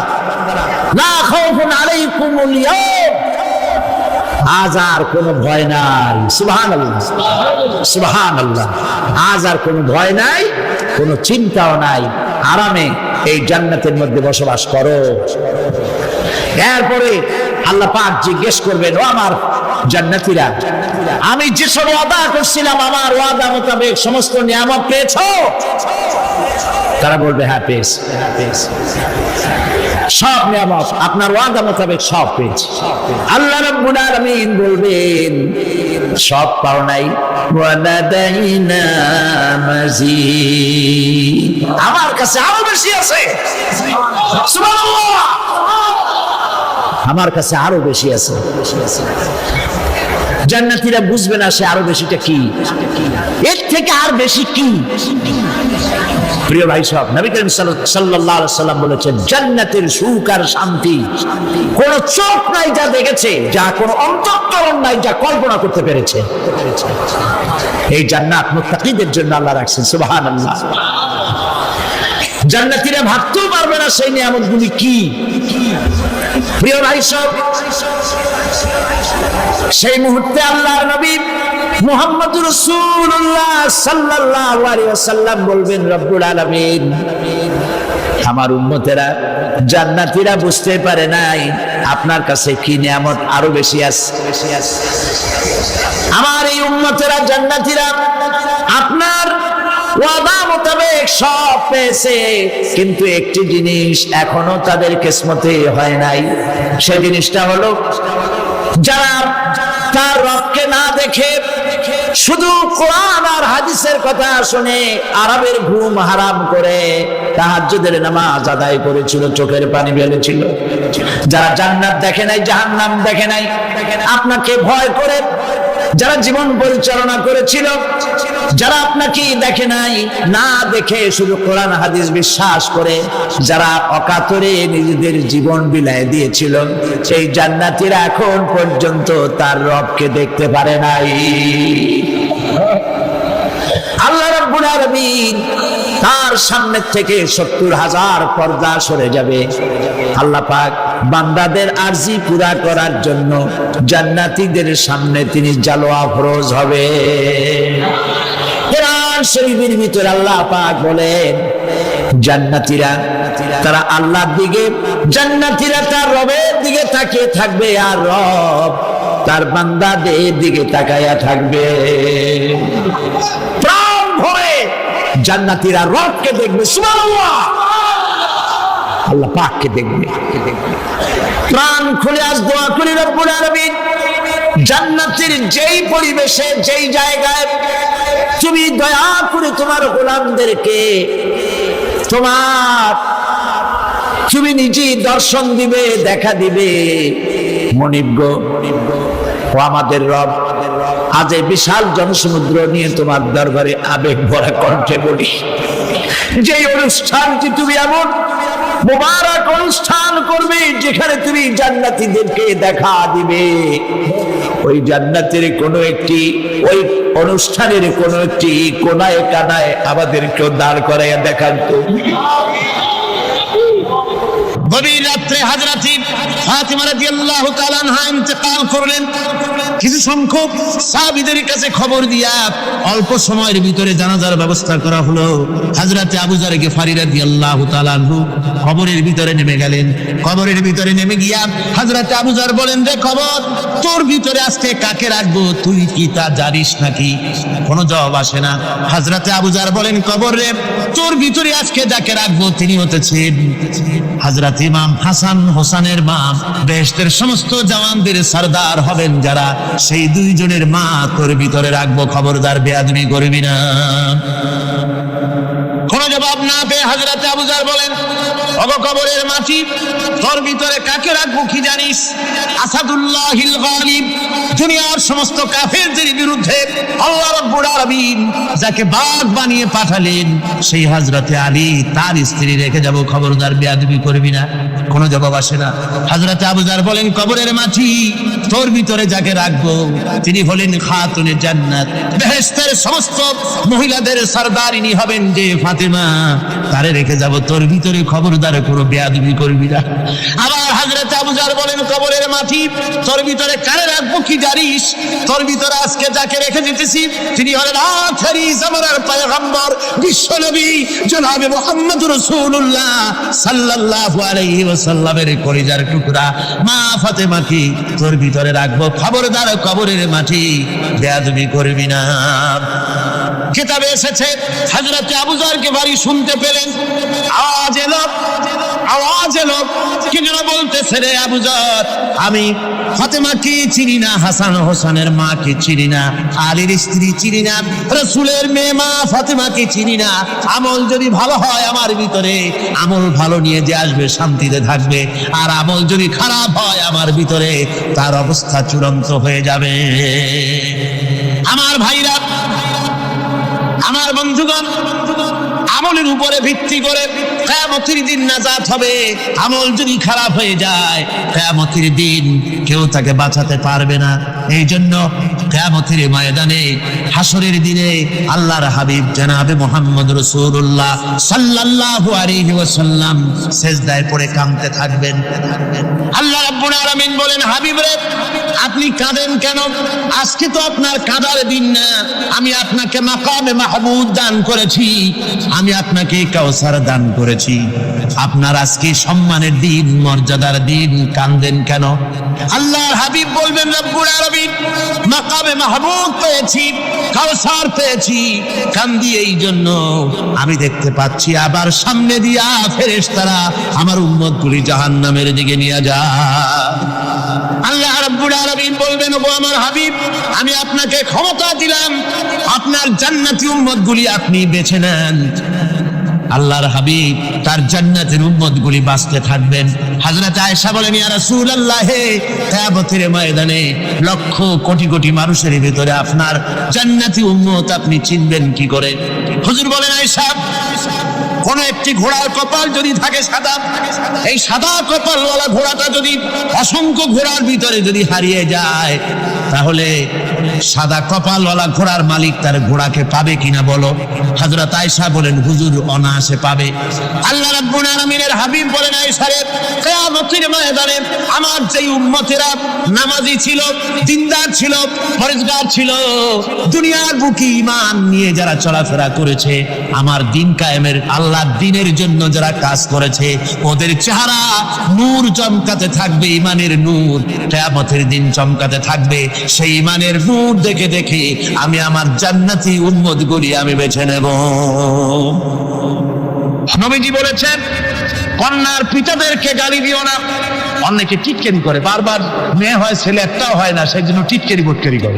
লা খাউফুন আলাইকুমুল ইয়াওম, আজ আর কোনো ভয় নাই। সুবহানাল্লাহ, সুবহানাল্লাহ। আজ আর কোনো ভয় নাই, কোনো চিন্তাও নাই, আরামে এই জান্নাতের মধ্যে বসবাস করো। এরপরে আল্লাহ পাক জিজ্ঞেস করবেন, ও আমার জান্নাতীরা, আমি যেসব ওয়াদা করছিলাম আমার ওয়াদা মোতাবেক সমস্ত নিয়ামত পেয়েছো? তারা বলবে, হ্যাঁ পেয়েছি, সব নিয়ামত আপনার ওয়াদা মোতাবেক সব পেয়েছি। আল্লাহ রাব্বুল আলামিন বলবেন, সব পাও নাই, ওয়ালাদাইনা মাজিদ, আমার কাছে আরো বেশি আছে। সুবহানাল্লাহ, আমার কাছে আরো বেশি আছে। জান্নাতীরা বুঝবে না সে আরো বেশিটা কি, এর থেকে আর বেশি কি। প্রিয় ভাই সব, নবী করিম সাল্লাল্লাহু আলাইহি সাল্লাম বলেছেন, জান্নাতের সুখ আর শান্তি কোন চোখ নাই যা দেখেছে, যা কোন অন্তঃকরণ নাই যা কল্পনা করতে পেরেছে। এই জান্নাত মুত্তাকিদের জন্য আল্লাহ রাখছেন। সুবহানাল্লাহ। জান্নাতীরা ভাবতেও পারবে না সেই নিয়ামতগুলি কি। প্রিয় ভাই সব, সেই মুহূর্তে আল্লাহর নবী মুহাম্মদুর রাসূলুল্লাহ সাল্লাল্লাহু আলাইহি ওয়াসাল্লাম বলবেন, রব্বুল আলামিন, আমার উম্মতেরা জান্নাতীরা বুঝতে পারে নাই আপনার কাছে কি নিয়ামত আরো বেশি আছে। আমার এই উম্মতেরা জান্নাতীরা আপনার ওয়াদা মোতাবেক সব পেয়েছে, কিন্তু একটি জিনিস এখনো তাদের কিসমতে হয় নাই। সেই জিনিসটা হলো, যারা তার রবকে না দেখে শুধু কোরআন আর হাদিসের কথা শুনে আরবের ঘুম হারাম করে তাহাজ্জুদের নামাজ আদায় করেছিল, চোখের পানি ফেলেছিল, যারা জান্নাত দেখে নাই, জাহান্নাম দেখে নাই, আপনাকে ভয় করে যারা জীবন পরিচালনা করেছিল, যারা আপনাকে দেখে নাই, না দেখে শুধু কোরআন হাদিস বিশ্বাস করে যারা অকাতরে নিজেদের জীবন বিলায় দিয়েছিল, সেই জান্নাতীরা এখন পর্যন্ত তার রবকে দেখতে পারে নাই। আল্লাহ রাব্বুল আলামিন তার সামনে থেকে 70,000 পর্দা সরে যাবে। আল্লাহ পাক বান্দাদের আরজি পুরা করার জন্য জান্নাতীদের সামনে তিনি জালোয়া ফরজ হবে। কোরআন শরীফের ভিতরে আল্লাহ পাক বলেন, জান্নাতীরা তারা আল্লাহর দিকে, জান্নাতীরা তার রবের দিকে তাকিয়ে থাকবে, আর রব তার বান্দাদের দিকে তাকায়া থাকবে। প্রাণ ভরে জান্নাতীরা রবকে দেখবে, সুবহানাল্লাহ, আল্লাহ পাককে দেখবে। প্রাণ খুলে আজ দোয়া করি, রব্বুল আলামিন, জান্নাতের যেই পরিবেশে, যেই জায়গায় তুমি দয়া করে তোমার গোলামদেরকে তুমি নিজেই দর্শন দিবে, দেখা দিবে। মনিব গো, ও আমাদের রব, আজ এই বিশাল জনসমুদ্র নিয়ে তোমার দরবারে আবেগ ভরা কণ্ঠে বলি, যে অনুষ্ঠানটি তুমি এমন মুবারক অনুষ্ঠান করবে যেখানে তুমি জান্নাতীদেরকে দেখা দিবে, ওই জান্নাতের কোনো একটি, ওই অনুষ্ঠানের কোনো একটি কোনায় কানায় আমাদেরকেও দাঁড় করাইয়া দেখান তো। গভীর রাত্রে হযরত ফাতিমা রাদিয়াল্লাহু তাআলা আনহা ইন্তেকাল করলেন। কিছু সংখ্যক সাহাবীদের কাছে খবর দিয়া অল্প সময়ের ভিতরে জানাজার ব্যবস্থা করা হলো। হযরত আবু যর গিফারী রাদিয়াল্লাহু তাআলা আনহু কবরের ভিতরে নেমে গেলেন। কবরের ভিতরে নেমে গিয়া হযরত আবু যর বলেন, রে কবর, তোর ভিতরে আজকে কাকে রাখবো, তুই কি তা জানিস নাকি? কোনো জবাব আসে না। হযরত আবু যর বলেন, কবর রে, তোর ভিতরে আজকে যাকে রাখবো তিনি হতেছেন হযরত ইমাম হাসান হোসেনের মা, বেহেশতের সমস্ত জওয়ানদের সরদার হবেন যারা, সেই দুইজনের মা তোর ভিতরে রাখবো, খবরদার বেয়াদবি করবি না। কোনো জবাব না পেয়ে হযরত আবু যর বলেন, ওগো কবরের মাটি, তোর ভিতরে কাকে রাখবো কি জানিস? আসাদুল্লাহিল গালিব, দুনিয়ার সমস্ত কাফেরদের বিরুদ্ধে আল্লাহ রাব্বুল আলামিন যাকে বাঘ বানিয়ে পাঠালেন, সেই হযরত আলী তার স্ত্রী রেখে যাব, খবরদার বেয়াদবি করবি না। কোনো জবাব আসে না। হযরত আবু যর বলেন, কবরের মাটি, তোর ভিতরে যাকে রাখবো তিনি হলেন খাতুনে জান্নাত, বেহেশতের সমস্ত মহিলাদের সরদারিনী হবেন যে ফাতেমা, তারে রেখে যাব, তোর ভিতরে খবরদার কোনো বেয়াদবি করবি না। আবার হযরত আবু যর বলেন, কবরের মাটি, তোর ভিতরে কারে রাখবো কি জানিস? তোর ভিতরে আজকে যাকে রেখে দিতেছি তিনি হলেন আখেরি জামানার পয়গম্বর বিশ্বনবী জনাবে মুহাম্মদুর রাসূলুল্লাহ সাল্লাল্লাহু আলাইহি ওয়াসাল্লামের কলিজার টুকরা মা ফাতেমাকে তোর ভিতরে রাখবো, খবরদার কবরের মাটি বেয়াদবি করবি না। কিতাবে এসেছে হযরত আবু যর গিফারী শুনতে পেলেন, আওয়াজ এলো, কি যেন বলতেছে, রে আবু যর, আমি ফাতেমাকে চিনি না, হাসান হোসেনের মাকে চিনি না, আলীর স্ত্রী চিনি না, রাসূলের মেয়ে মা ফাতেমাকে চিনি না। আমল যদি ভালো হয় আমার ভিতরে, আমল ভালো নিয়ে যে আসবে শান্তিতে থাকবে, আর আমল যদি খারাপ হয় আমার ভিতরে, তার অবস্থা চূড়ান্ত হয়ে যাবে। আমার ভাইরা, আমার বন্ধুগণ, আমলের উপরে ভিত্তি করে কিয়ামতের দিন নাজাত হবে। আমল যদি খারাপ হয়ে যায় কিয়ামতের দিন কেউ তাকে বাঁচাতে পারবে না। এই জন্য কিয়ামতের ময়দানে হাসরের দিনে আল্লাহর হাবিব জনাবে মুহাম্মদ রাসূলুল্লাহ সাল্লাল্লাহু আলাইহি ওয়াসাল্লাম সিজদায় পড়ে কাঁদতে থাকবেন। আল্লাহ রাব্বুল আলামিন বলেন, হাবিব রে আপনি কাঁদেন কেন? আজকে তো আপনার কাঁদার দিন না। আমি আপনাকে মাকামে মাহমুদ দান করেছি, আমি আপনাকে কাউসার দান করেছি। আপনার আজকে সম্মানের দিন, মর্যাদার দিন, কাঁদেন কেন? আল্লাহর হাবিব বলবেন, রব্বুল আলামিন মাকামে মাহমুদ পেয়েছি, কাউসার পেয়েছি, কান্দি এই জন্য আমি দেখতে পাচ্ছি আবার সামনে দিয়া ফেরেশতারা আমার উম্মতগুলি জাহান্নামের দিকে নিয়ে যায়। আল্লাহ রাব্বুল আলামিন বলবেন, ওগো আমার হাবিব আমি আপনাকে ক্ষমতা দিলাম, আপনার জান্নাতি উম্মতগুলি আপনি বেছে নেন। আল্লাহর হাবিব তার জান্নাতের উম্মতগুলি বাঁচতে থাকবেন। হযরত আয়েশা বলেন, ইয়া রাসূলুল্লাহ কিয়ামতের ময়দানে লক্ষ কোটি কোটি মানুষের ভিতরে আপনার জান্নাতি উম্মত আপনি চিনবেন কি করে? হুজুর বলেন, আয়েশা কোন একটি ঘোড়ার কপাল যদি থাকে সাদা, এই সাদা কপালওয়ালা ঘোড়াটা যদি অসংখ্য ঘোড়ার ভিতরে যদি হারিয়ে যায়, তাহলে সাদা কপালওয়ালা ঘোড়ার মালিক তার ঘোড়াকে পাবে কিনা বলো? হযরত আয়েশা বলেন, হুজুর অনায়াসে পাবে। আল্লাহ রাব্বুল আলামিনের হাবিব বলেন, আয়েশা রে কিয়ামতের ময়দানে আমার যেই উম্মতেরা নামাজি ছিল, দিনদার ছিল, পরেজগার ছিল, দুনিয়ার বুকে ঈমান নিয়ে যারা চলাফেরা করেছে, আমার দিন কায়েমের আল্লাহর দ্বীনের জন্য যারা কাজ করেছে, ওদের চেহারা নূর চমকাতে থাকবে, ঈমানের নূর কিয়ামতের দিন চমকাতে থাকবে। সেই ঈমানের নূর দেখে দেখে আমি আমার জান্নাতি উম্মতগুলি আমি বেছে নেব। নবীজি বলেছেন, কন্যার পিতাদেরকে গালি দিও না। অনেকে টিটকারি করে, বারবার মেয়ে হয় ছেলে একটাও হয় না, সেই জন্য টিটকারি বটকারি করে।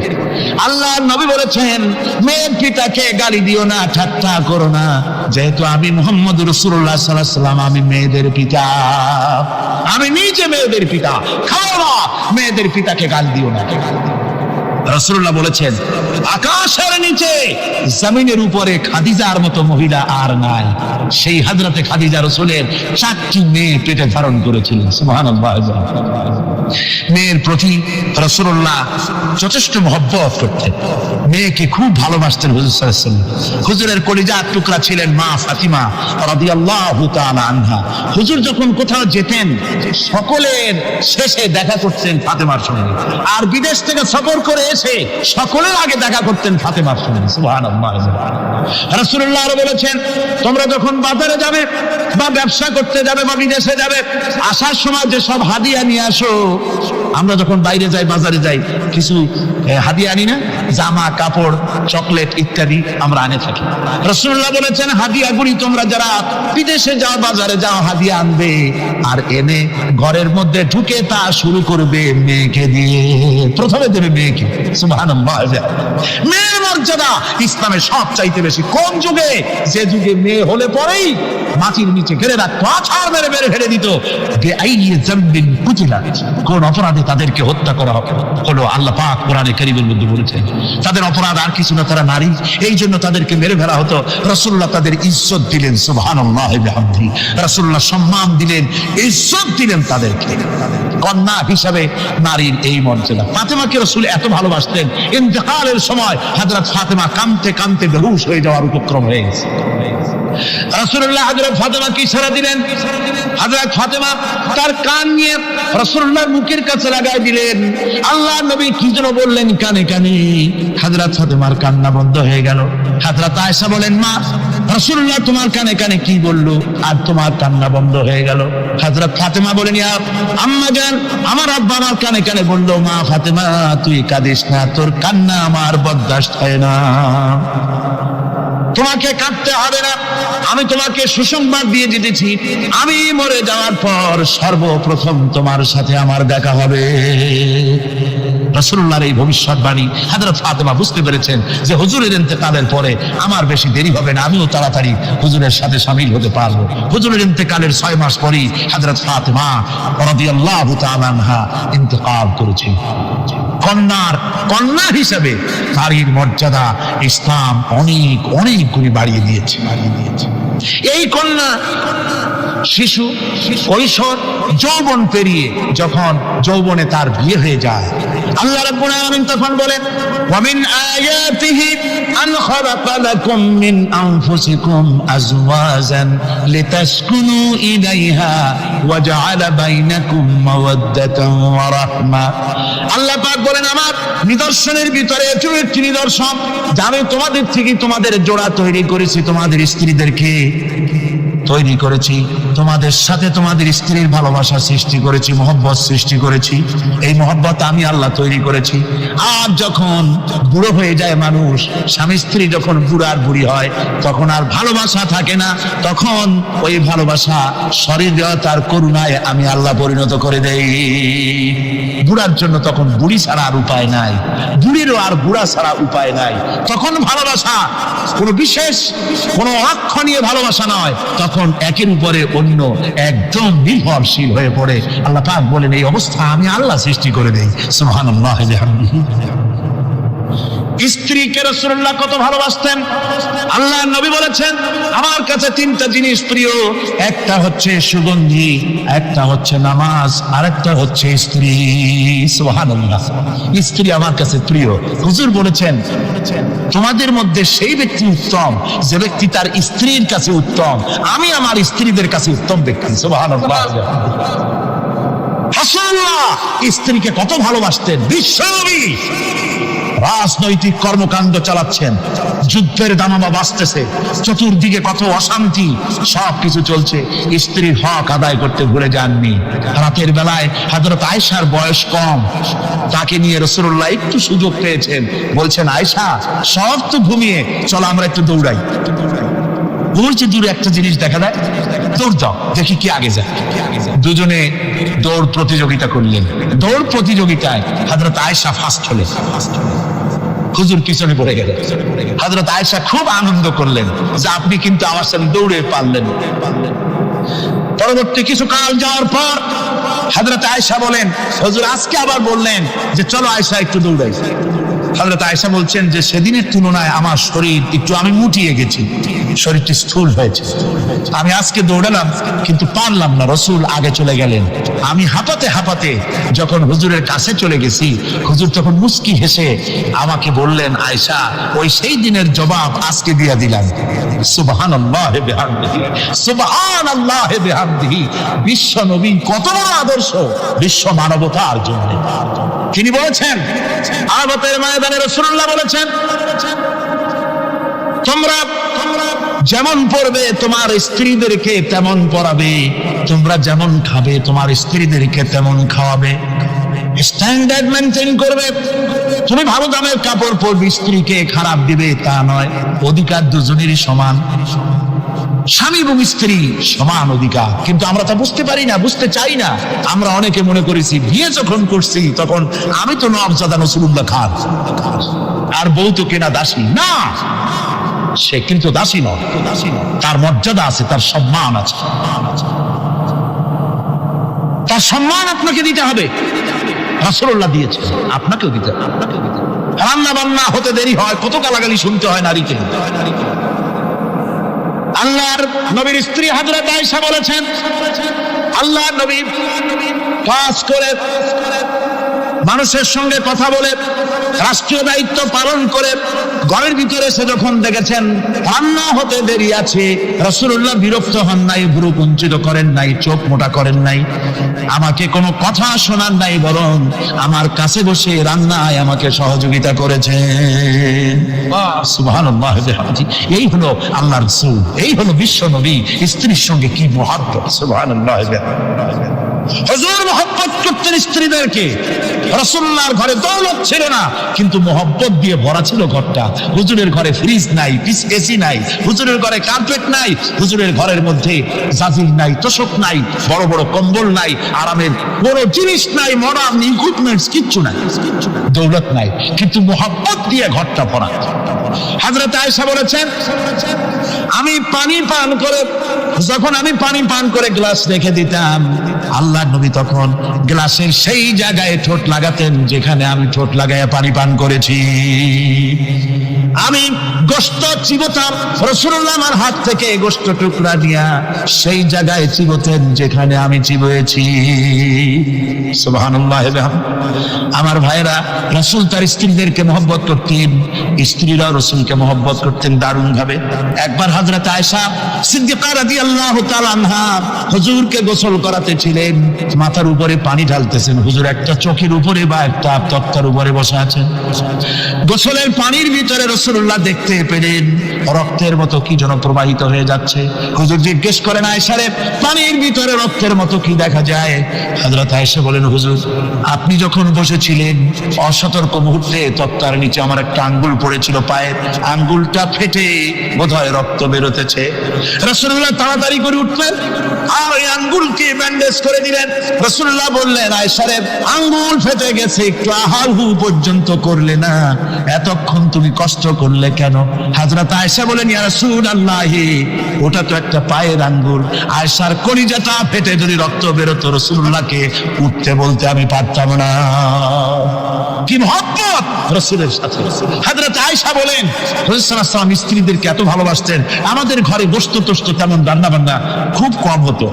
আল্লাহর নবী বলেছেন, মেয়ের পিতাকে গালি দিও না, ঠাট্টা করো না, যেহেতু আমি মুহাম্মদ রাসূলুল্লাহ সাল্লাল্লাহু আলাইহি ওয়াসাল্লাম আমি মেয়েদের পিতা, আমি নিজে মেয়েদের পিতা। খাও না, মেয়েদের পিতাকে গালি দিও না। রাসূলুল্লাহ বলেছেন, আকাশের নিচে জমিনের উপরে খাদিজার মতো মহিলা আর নাই। সেই হযরতে খাদিজা রাসূলের 4টি মেয়ে পেটে ধারণ করেছিলেন। সুবহানাল্লাহ। মেয়ের প্রতি রাসূলুল্লাহ যথেষ্ট মহব্বত করতেন, মেয়েকে খুব ভালোবাসতেন হুজুর সাল্লাল্লাহু আলাইহি ওয়াসাল্লাম। হুজুরের কলিজার টুকরা ছিলেন মা ফাতিমা রাদিয়াল্লাহু তাআলা আনহা। হুজুর যখন কোথাও যেতেন সকলের শেষে দেখা করতেন ফাতেমার সঙ্গে, আর বিদেশ থেকে সফর করে এসে সকলের আগে দেখা করতেন ফাতেমার সঙ্গে। সুবহানাল্লাহ। রাসূলুল্লাহ আরো বলেছেন, তোমরা যখন বাজারে যাবে বা ব্যবসা করতে যাবে বা বিদেশে যাবে, আসার সময় যে সব হাদিয়া নিয়ে আসো। আমরা যখন বাইরে যাই, বাজারে যাই, কিছু হাদিয়া আনি না? জামা কাপড়, চকলেট ইত্যাদি আমরা আনে থাকি। রাসূলুল্লাহ বলেছেন, হাদিয়াগুলি তোমরা যারা বিদেশে যাও, বাজারে যাও, হাদিয়া আনবে, আর এনে ঘরের মধ্যে ঢুকে তা শুরু করবে মেয়েকে দিয়ে। প্রথমে দেবে মেয়েকে। সুবহানাল্লাহ। মেয়ের মর্যাদা ইসলামে সব চাইতে বেশি। কোন যুগে? যে যুগে মেয়ে হলে পরেই মাটির নিচে ঘেরে রাখতো, আছাড় মেরে মেরে ফেলে দিত। কোন অপরাধে তাদেরকে হত্যা করা হলো, আল্লাহ পাক কোরআনে কারীমের মধ্যে বলেছেন তাদের অপরাধ আর কিছু না, তারা নারী, এই জন্য তাদেরকে মেরে ফেলা হতো। রাসূলুল্লাহ তাদের ইজ্জত দিলেন। সুবহানাল্লাহ বিহামদিহি। রাসূলুল্লাহ সম্মান দিলেন, ইজ্জত দিলেন তাদেরকে। কন্যা হিসাবে নারীর এই মর্যাদা। ফাতেমাকে রাসূল এত ভালোবাসতেন, ইন্তেকালের সময় হযরত ফাতেমা কাঁদতে কাঁদতে বেহুশ হয়ে যাওয়ার উপক্রম হয়ে গেছে। রাসূলুল্লাহ হযরত ফাতেমাকে ইশারা দিলেন। হযরত ফাতেমা তার কান নিয়ে রাসূলুল্লাহর মুখের কাছে লাগাই দিলেন। আল্লাহর নবী কি যেন বললেন কানে কানে, হযরত ফাতেমার কান্না বন্ধ হয়ে গেল। হযরত আয়েশা বলেন, মা রাসূলুল্লাহ তোমার কানে কানে কি বললো আর তোমার কান্না বন্ধ হয়ে গেল? হযরত ফাতেমা বলেন, ইয়া আম্মা জান, আমার আব্বা আমার কানে কানে বললো, মা ফাতেমা তুই কাঁদিস না, তোর কান্না আমার বরদাস্ত হয় না, তোমাকে কাঁদতে হবে না। আমি তোমাকে সুসংবাদ দিয়ে দিতেছি, আমি মরে যাওয়ার পর সর্বপ্রথম তোমার সাথে আমার দেখা হবে। রাসূলুল্লাহর এই ভবিষ্যৎবাণী হযরত ফাতেমা বুঝতে পেরেছেন যে হুজুরের ইন্তেকালের পরে আমার বেশি দেরি হবে না, আমিও তাড়াতাড়ি হুজুরের সাথে শামিল হতে পারবো। হুজুরের ইন্তেকালের 6 মাস পরেই হযরত ফাতেমা রাদিয়াল্লাহু তাআলা আনহা ইন্তেকাল করেছেন। কন্যা হিসেবে নারীর মর্যাদা ইসলাম অনেক অনেক গুণে বাড়িয়ে দিয়েছে। এই কন্যা শিশু, কৈশোর, যৌবন পেরিয়ে যখন যৌবনে তার বিয়ে হয়ে যায়, আল্লাহ রাব্বুল আলামিন তখন বলেন, ওয়া মিন আয়াতিহি আন খালাকা লাকুম মিন আনফুসিকুম আজওয়াজান লিতাসকুনু ইলাইহা ওয়া জাআলা বাইনাকুম মাওয়াদ্দাতান ওয়া রাহমা। আল্লাহ পাক বলেন, আমার নিদর্শনের ভিতরে এটিও একটি নিদর্শন, আমি তোমাদের থেকে তোমাদের জোড়া তৈরি করেছি, তোমাদের স্ত্রীদেরকে তৈরি করেছি, তোমাদের সাথে তোমাদের স্ত্রীর ভালোবাসা সৃষ্টি করেছি, মহব্বত সৃষ্টি করেছি। এই মহব্বত আমি আল্লাহ তৈরি করেছি। আর যখন বুড়ো হয়ে যায় মানুষ, স্বামী স্ত্রী যখন বুড়ার বুড়ি হয়, তখন আর ভালোবাসা থাকে না, তখন ওই ভালোবাসা শরীরতার করুণায় আমি আল্লাহ পরিণত করে দেই। বুড়ার জন্য তখন বুড়ি ছাড়া আর উপায় নাই, বুড়িরও আর বুড়া ছাড়া উপায় নাই। তখন ভালোবাসা কোনো বিশেষ কোনো অক্ষণীয় ভালোবাসা নয়, তখন একের উপরে অন্য একদম নির্ভরশীল হয়ে পড়ে। আল্লাহ পাক বলেন, এই অবস্থা আমি আল্লাহ সৃষ্টি করে দেই। সুবহানাল্লাহ ওয়া বিহামদিহি। স্ত্রীকে রাসূলুল্লাহ কত ভালোবাসতেন। আল্লাহর নবী বলেছেন, আমার কাছে তিনটা জিনিস প্রিয়, একটা হচ্ছে সুগন্ধি, একটা হচ্ছে নামাজ, আর একটা হচ্ছে স্ত্রী। সুবহানাল্লাহ। স্ত্রী আমার কাছে প্রিয়। হুজুর বলেছেন, তোমাদের মধ্যে সেই ব্যক্তি উত্তম যে ব্যক্তি তার স্ত্রীর কাছে উত্তম। আমি আমার স্ত্রীদের কাছে উত্তম ব্যক্তি। সুবহানাল্লাহ। রাসূলুল্লাহ স্ত্রীকে কত ভালোবাসতেন। বিশ্বনবী রাজনৈতিক কর্মকাণ্ড চালাচ্ছেন, যুদ্ধের দামামা বাজতেছে, চতুর্দিকে কত অশান্তি, সবকিছু চলছে, স্ত্রীর হক আদায় করতে ভুলে যাননি। রাতের বেলায় হযরত আয়েশার বয়স কম, তাকে নিয়ে রাসূলুল্লাহ একটু সুযোগ পেয়েছেন, বলছেন, আয়েশা সব তো ঘুমিয়ে, চলো আমরা একটু দৌড়াই। ওই যে দূরে একটা জিনিস দেখা যায়, দৌড় দাও, দেখি কি আগে যায়। দুজনে দৌড় প্রতিযোগিতা করলেন। দৌড় প্রতিযোগিতায় হযরত আয়েশা ফার্স্ট হলেন, হুজুর পিছনে পড়ে গেলেন। হযরত আয়েশা খুব আনন্দ করলেন যে আপনি কিন্তু আমার সাথে দৌড়ে পারলেন। পরবর্তী কিছু কাল যাওয়ার পর হযরত আয়েশা বলেন, হুজুর আজকে আবার বললেন যে চলো আয়েশা একটু দৌড়াই। হযরত আয়েশা বলছেন যে সেদিনের তুলনায় আমার শরীর একটু, আমি মুটিয়ে গেছি, শরীরটি স্থূল হয়েছে, আমি আজকে দৌড়ালাম কিন্তু পারলাম না, রাসূল আগে চলে গেলেন। আমি হাঁপাতে হাঁপাতে যখন হুজুরের কাছে চলে গেছি, হুজুর তখন মুস্কি হেসে আমাকে বললেন, আয়েশা ওই সেই দিনের জবাব আজকে দিয়ে দিলাম। সুবহানাল্লাহ বিহামদিহি, সুবহানাল্লাহ বিহামদিহি। বিশ্ব নবী কত বড় আদর্শ বিশ্ব মানবতার জন্য। তিনি বলেছেন, আরাফাতের ময়দানে রাসূলুল্লাহ বলেছেন, তোমরা যেমন পড়বে তোমার স্ত্রীদেরকে তেমন পড়াবে, তোমরা যেমন খাবে তোমার স্ত্রীদেরকে তেমন খাওয়াবে, স্ট্যান্ডার্ড মেনটেন করবে। তুমি ভালো দামের কাপড় পরবে, স্ত্রীকে খারাপ দিবে তা নয়, অধিকার দুজনেরই সমান, স্বামী এবং স্ত্রী সমান অধিকার। কিন্তু আমরা তা বুঝতে পারি না, বুঝতে চাই না। আমরা অনেকে মনে করেছি বিয়ে যখন করছি তখন আমি তো নওয়াবজাদা রাসূলুল্লাহ খান, আর বউ তো কেনা দাসী। না, সে কিন্তু দাসী নয়, তার মর্যাদা আছে, তার সম্মান আছে, তার সম্মান আপনাকে দিতে হবে। রাসূলুল্লাহ দিয়েছে, আপনাকেও দিতে হবে। রান্না বান্না হতে দেরি হয়, কত গালাগালি শুনতে হয় নারীকে। আল্লাহর নবীর স্ত্রী হযরত আয়েশা বলেছেন, আল্লাহর নবী কাজ করে, মানুষের সঙ্গে কথা বলে, রাষ্ট্রীয় দায়িত্ব পালন করে ঘরের ভিতরে এসে যখন দেখেছেন রান্না হতে দেরি আছে, রাসূলুল্লাহ বিরক্ত হন নাই, ভ্রু কুঞ্চিত করেন নাই, চোখ মোটা করেন নাই, আমাকে কোনো কথা শোনান নাই, বরং আমার কাছে বসে রান্নায় আমাকে সহযোগিতা করেছেন। সুবহানাল্লাহ বিহামদিহি। এই হলো আল্লাহর রাসূল, এই হলো বিশ্ব নবী। স্ত্রীর সঙ্গে কি মহব্বত! সুবহানাল্লাহ বিহামদিহি। হুজুর মহব্বত করতেন স্ত্রীদেরকে। রাসূলুল্লাহর ঘরে দৌলত ছিল না, কিন্তু মহব্বত দিয়ে ভরা ছিল ঘরটা। হুজুরের ঘরে ফ্রিজ নাই, এসি নাই, হুজুরের ঘরে কার্পেট নাই, হুজুরের ঘরের মধ্যে জাজির নাই, তোশক নাই, বড় বড় কম্বল নাই, আরামের কোনো জিনিস নাই, মডার্ন ইকুইপমেন্টস কিচ্ছু নাই, দৌলত নাই, কিন্তু মহব্বত দিয়ে ঘরটা ভরা। হযরত আয়েশা বলেছেন, আমি পানি পান করে, যখন আমি পানি পান করে গ্লাস রেখে দিতাম, আল্লাহর নবী তখন গ্লাসের সেই জায়গায় ঠোঁট লাগাতেন যেখানে আমি ঠোঁট লাগাইয়া পানি পান করেছি। আমি গোশত চিবোতাম, রাসূলুল্লাহ আমার হাত থেকে গোশত টুকরা নিয়া সেই জায়গায় চিবোতেন যেখানে আমি চিবয়েছি। সুবহানাল্লাহ। আমার ভাইরা, রাসূল তার স্ত্রীদেরকে মহব্বত করতেন, স্ত্রীরা রাসূলকে মহব্বত করতেন দারুণ ভাবে। একবার হযরত আয়েশা সিদ্দিকা রাদিয়াল্লাহু তাআলা আনহা হুজুরকে গোসল করাতেছিলেন, মাথার উপরে পানি ঢালতেছেন, হুজুর একটা চোখের উপরে বা একটা তক্তার উপরে বসে আছেন। গোসলের পানির ভিতরে রাসূলুল্লাহ দেখতে পেলেন রক্তের মতো কি যেন প্রবাহিত হয়ে যাচ্ছে। হুজুর জিজ্ঞেস করেন, আয়েশা রে, পানির ভিতরে রক্তের মতো কি দেখা যায়? হযরত আয়েশা বলেন, হুজুর আপনি যখন বসেছিলেন অসতর্ক মুহূর্তে তক্তার নিচে আমার একটা আঙ্গুল পড়েছিল, পায়ের আঙ্গুলটা ফেটে বোধহয় রক্ত বেরোতেছে। রাসূলুল্লাহ তাড়াতাড়ি করে উঠলেন আর ওই আঙ্গুলকে ব্যান্ডেজ করে দিলেন। রাসূলুল্লাহ বললেন, আয়েশা রে, আঙ্গুল ফেটে গেছে, একটু আহাহু পর্যন্ত করলে না, এতক্ষণ তুমি কষ্ট করলে কেন? হযরত আয়েশা বলেন, ইয়া রাসূলুল্লাহ, ওটা তো একটা পায়ের আঙ্গুল। আয়েশার কলিজাটা ফেটে যদি রক্ত বেরোতো রাসূলুল্লাহকে উঠতে বলতে আমি পারতাম না। কি মহব্বত রাসূলের সাথে। হযরত আয়েশা বলেন, রাসূল সাল্লাল্লাহু আলাইহি ওয়াসাল্লাম স্ত্রীদেরকে এত ভালোবাসতেন, আমাদের ঘরে গোশত টোস্ত তেমন রান্না বান্না খুব কম হতো।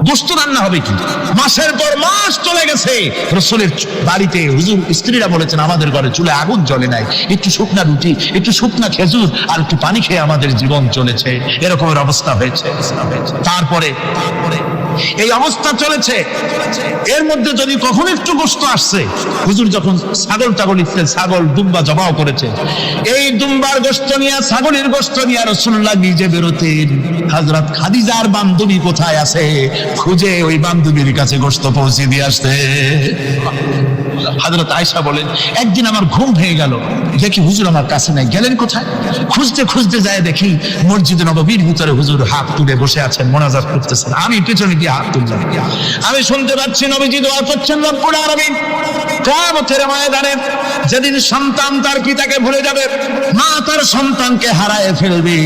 গোশত রান্না হবে কি, মাসের পর মাস চলে গেছে রাসূলের বাড়িতে, হুজুর স্ত্রীরা বলেছেন আমাদের ঘরে চুলে আগুন জ্বলে নাই, একটু শুকনা রুটি, একটু শুকনা খেজুর আর একটু পানি খেয়ে আমাদের জীবন চলেছে, এরকমের অবস্থা হয়েছে। তারপরে এই অবস্থা চলেছে, এর মধ্যে যদি কখনো একটু গোশত আসছে, হুজুর যখন ছাগল টাগল ইচ্ছে ছাগল দুম্বা জবাও করেছে, এই দুম্বার গোশত নিয়ে ছাগলের গোশত নিয়ে রাসূলুল্লাহ নিজে বেরোতেন। হযরত খাদিজার বান্ধবী কোথায় আছে খুঁজে ওই বান্ধবীর কাছে গোশত পৌঁছে দিয়ে আসতে। হযরত আয়েশা বলেন, একদিন আমার ঘুম ভেঙে গেল, দেখি হুজুর আমার কাছে নাই, গেলেন কোথায়? খুঁজতে খুঁজতে যায় দেখি মসজিদে নববীর ভিতরে হুজুর হাত তুলে বসে আছেন, মোনাজাত করতেছেন। আমি পেছনে গিয়ে হাত তুললাম, আমি শুনতে পাচ্ছি নবীজি দোয়া করছেন রব্বুল আলামিন কিয়ামতের ময়দানে যেদিন সন্তান তার পিতাকে ভুলে যাবে, মা তার সন্তানকে হারায় ফেলবে,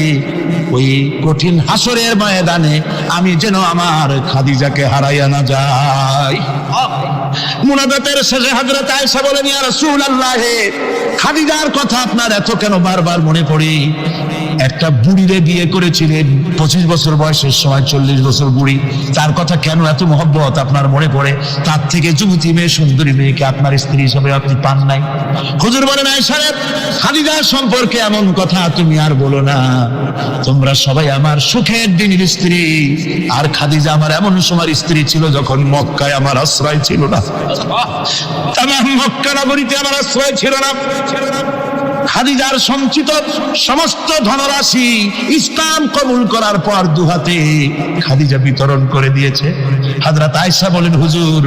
ওই কঠিন হাসরের ময়দানে আমি যেন আমার খাদিজাকে হারাইয়া না যাই। মুনাজাতের শেষে হযরত আয়েশা বলেন, ইয়া রাসূলুল্লাহ, খাদিজার কথা আপনার এত কেন বারবার মনে পড়ে? একটা বুড়িরে বিয়ে করেছিলেন 25 বছর বয়সের সময়, 40 বছর বুড়ি, তার কথা কেন এত মহব্বত আপনার মনে পড়ে? তার থেকে যুবতী মেয়ে, সুন্দরী মেয়েকে আপনার স্ত্রী হিসেবে আপনি পান নাই? হুজুর বলেন, আয়েশা রে, খাদিজার সম্পর্কে এমন কথা তুমি আর বলো না, তোমরা সবাই আমার সুখের দিনের স্ত্রী, আর খাদিজা আমার এমন সময়ের স্ত্রী ছিল যখন মক্কায় আমার আশ্রয় ছিল না, তামাম মক্কা নগরীতে আমার আশ্রয় ছিল না। খাদিজার সঞ্চিত সমস্ত ধনরাশি ইসলাম কবুল করার পর দুহাতে খাদিজা বিতরণ করে দিয়েছে। হযরত আয়েশা বলেন, হুজুর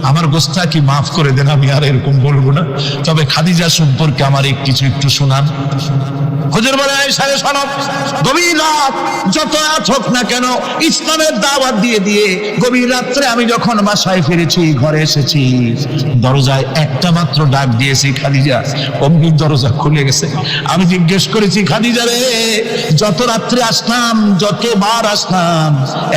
আমার গোস্তাকি মাফ করে দেন, আমি আর এরকম বলবো না, তবে খাদিজা সম্পর্কে আমার কিছু একটু শোনান। হুজুর বলে, আয়েশা রে শোনো, গভীর রাত যত রাত হোক না কেন ইসলামের দাওয়াত দিয়ে দিয়ে গভীর রাত্রে আমি যখন বাসায় ফিরেছি, ঘরে এসেছি, দরজায় একটা মাত্র ডাক দিয়েছি, খাদিজা, অমনি দরজা খুলে গেছে। আমি জিজ্ঞেস করেছি, খাদিজা রে, যত রাত্রে আসলাম, যতবার আসলাম,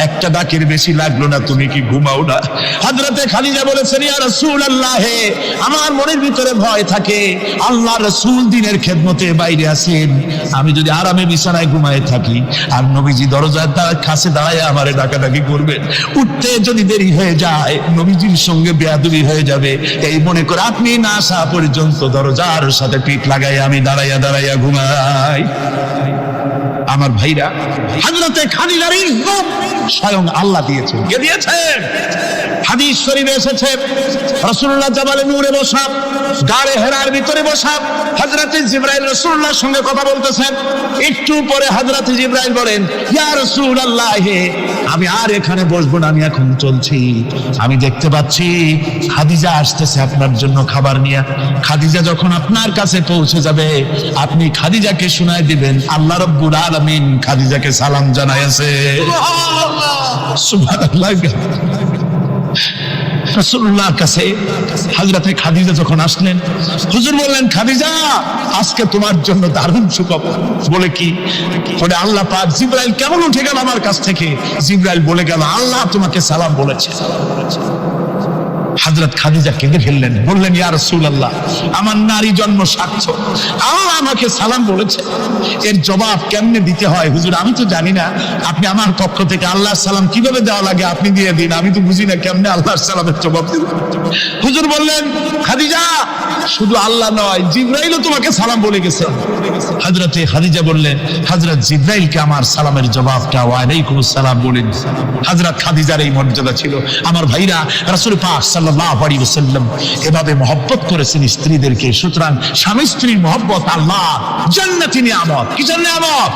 একটা ডাকের বেশি লাগলো না, তুমি কি ঘুমাও না? হযরতে খাদিজা বলেছেন, ইয়া রাসূলুল্লাহ, আমার মনের ভিতরে ভয় থাকে, আল্লাহর রাসূল দ্বীনের খেদমতে বাইরে আছেন, আমি যদি আরামে বিছানায় ঘুমায় থাকি আর নবীজি দরজার কাছে দাঁড়ায় আমারে ডাকাডাকি করবেন, উঠতে যদি দেরি হয়ে যায় নবীজির সঙ্গে বেয়াদবি হয়ে যাবে, এই মনে করে আপনি না আসা পর্যন্ত দরজার সাথে পিঠ লাগাই আমি দাঁড়াইয়া দাঁড়াইয়া ঘুমাই। আমার ভাইরা, হযরতে খাদিজার ইজ্জত স্বয়ং আল্লাহ দিয়েছেন। কে দিয়েছেন? হাদিস শরীফে এসেছে, রাসূলুল্লাহ জাবালে নূরে বসা, গারে হেরার ভিতরে বসা, হযরতে জিবরাইল রাসূলুল্লাহর সঙ্গে কথা বলতেছেন। একটু পরে হযরতে জিবরাইল বলেন, ইয়া রাসূলুল্লাহ, আমি আর এখানে বসবো না, আমি এখন চলছি, আমি দেখতে পাচ্ছি খাদিজা আসতেছে আপনার জন্য খাবার নিয়ে। খাদিজা যখন আপনার কাছে পৌঁছে যাবে, আপনি খাদিজাকে শোনায় দিবেন আল্লাহ রাব্বুল আলামিন খাদিজাকে সালাম জানাইছে। সুবহানাল্লাহ। রাসূলুল্লাহর কাছে হযরতে খাদিজা যখন আসলেন, হুজুর বললেন, খাদিজা, আজকে তোমার জন্য দারুণ সুখবর। বলে কি? বলে, আল্লাহ পাক জিবরাইল কেমন উঠে গেল আমার কাছ থেকে। জিবরাইল বলে গেল, আল্লাহ তোমাকে সালাম বলেছে। হযরত খাদিজা কেঁদে ফেললেন, বললেন ইয়া রাসূলুল্লাহ, আমার নারী জন্ম সার্থক, আল্লাহ আমাকে সালাম বলেছে, এর জবাব কেমনে দিতে হয় হুজুর আমি তো জানি না, আপনি আমার পক্ষ থেকে আল্লাহর সালাম কিভাবে দেওয়া লাগে আপনি দিয়ে দিন, আমি তো বুঝি না কেমনে আল্লাহর সালামের জবাব দেব। হুজুর বললেন খাদিজা, শুধু আল্লাহ নয় জিবরাইলও তোমাকে সালাম বলে গেছে। হযরতে খাদিজা বললেন হযরত জিবরাইলকে আমার সালামের জবাবটা ওয়া আলাইকুমুস সালাম বলেন। হযরত খাদিজার এই মর্যাদা ছিল। আমার ভাইরা, রাসূল পাক সাল্লাল্লাহু আলাইহি ওয়াসাল্লাম এভাবে মহব্বত করেছেন স্ত্রীদেরকে। সুতরাং স্বামী স্ত্রীর মহব্বত আল্লাহ জান্নাতি নিয়ামত। কিসের নিয়ামত?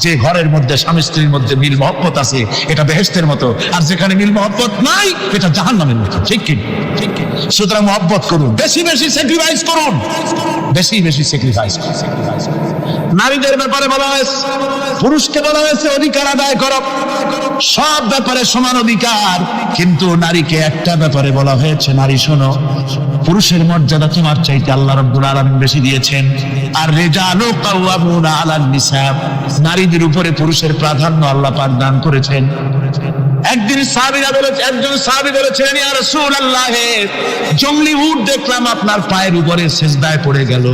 যে ঘরের মধ্যে স্বামী স্ত্রীর মধ্যে মিল মহব্বত আছে এটা বেহেশতের মতো, আর যেখানে মিল মহব্বত নাই এটা জাহান্নামের মতো। ঠিক কি? সুতরাং মহব্বত করুন, বেশি বেশি স্যাক্রিফাইস করুন, বেশি বেশি স্যাক্রিফাইস। নারীদের ব্যাপারে বলা হয়েছে, পুরুষকে বলা হয়েছে অধিকার আদায় করো, সব ব্যাপারে সমান অধিকার, কিন্তু নারীকে একটা ব্যাপারে বলা হয়েছে, নারী শোনো, পুরুষের মর্যাদা তোমার চাইতে আল্লাহ রাব্বুল আলামিন বেশি দিয়েছেন। আর রিজালু কাওয়ামুনা আলান নিসা, নারীদের উপরে পুরুষের প্রাধান্য আল্লাহ পাক দান করেছেন। একজন সাহাবী বলেছিলেন ইয়া রাসূলুল্লাহ, জংলি উট দেখলাম আপনার পায়ের উপরে সিজদায় পড়ে গেল,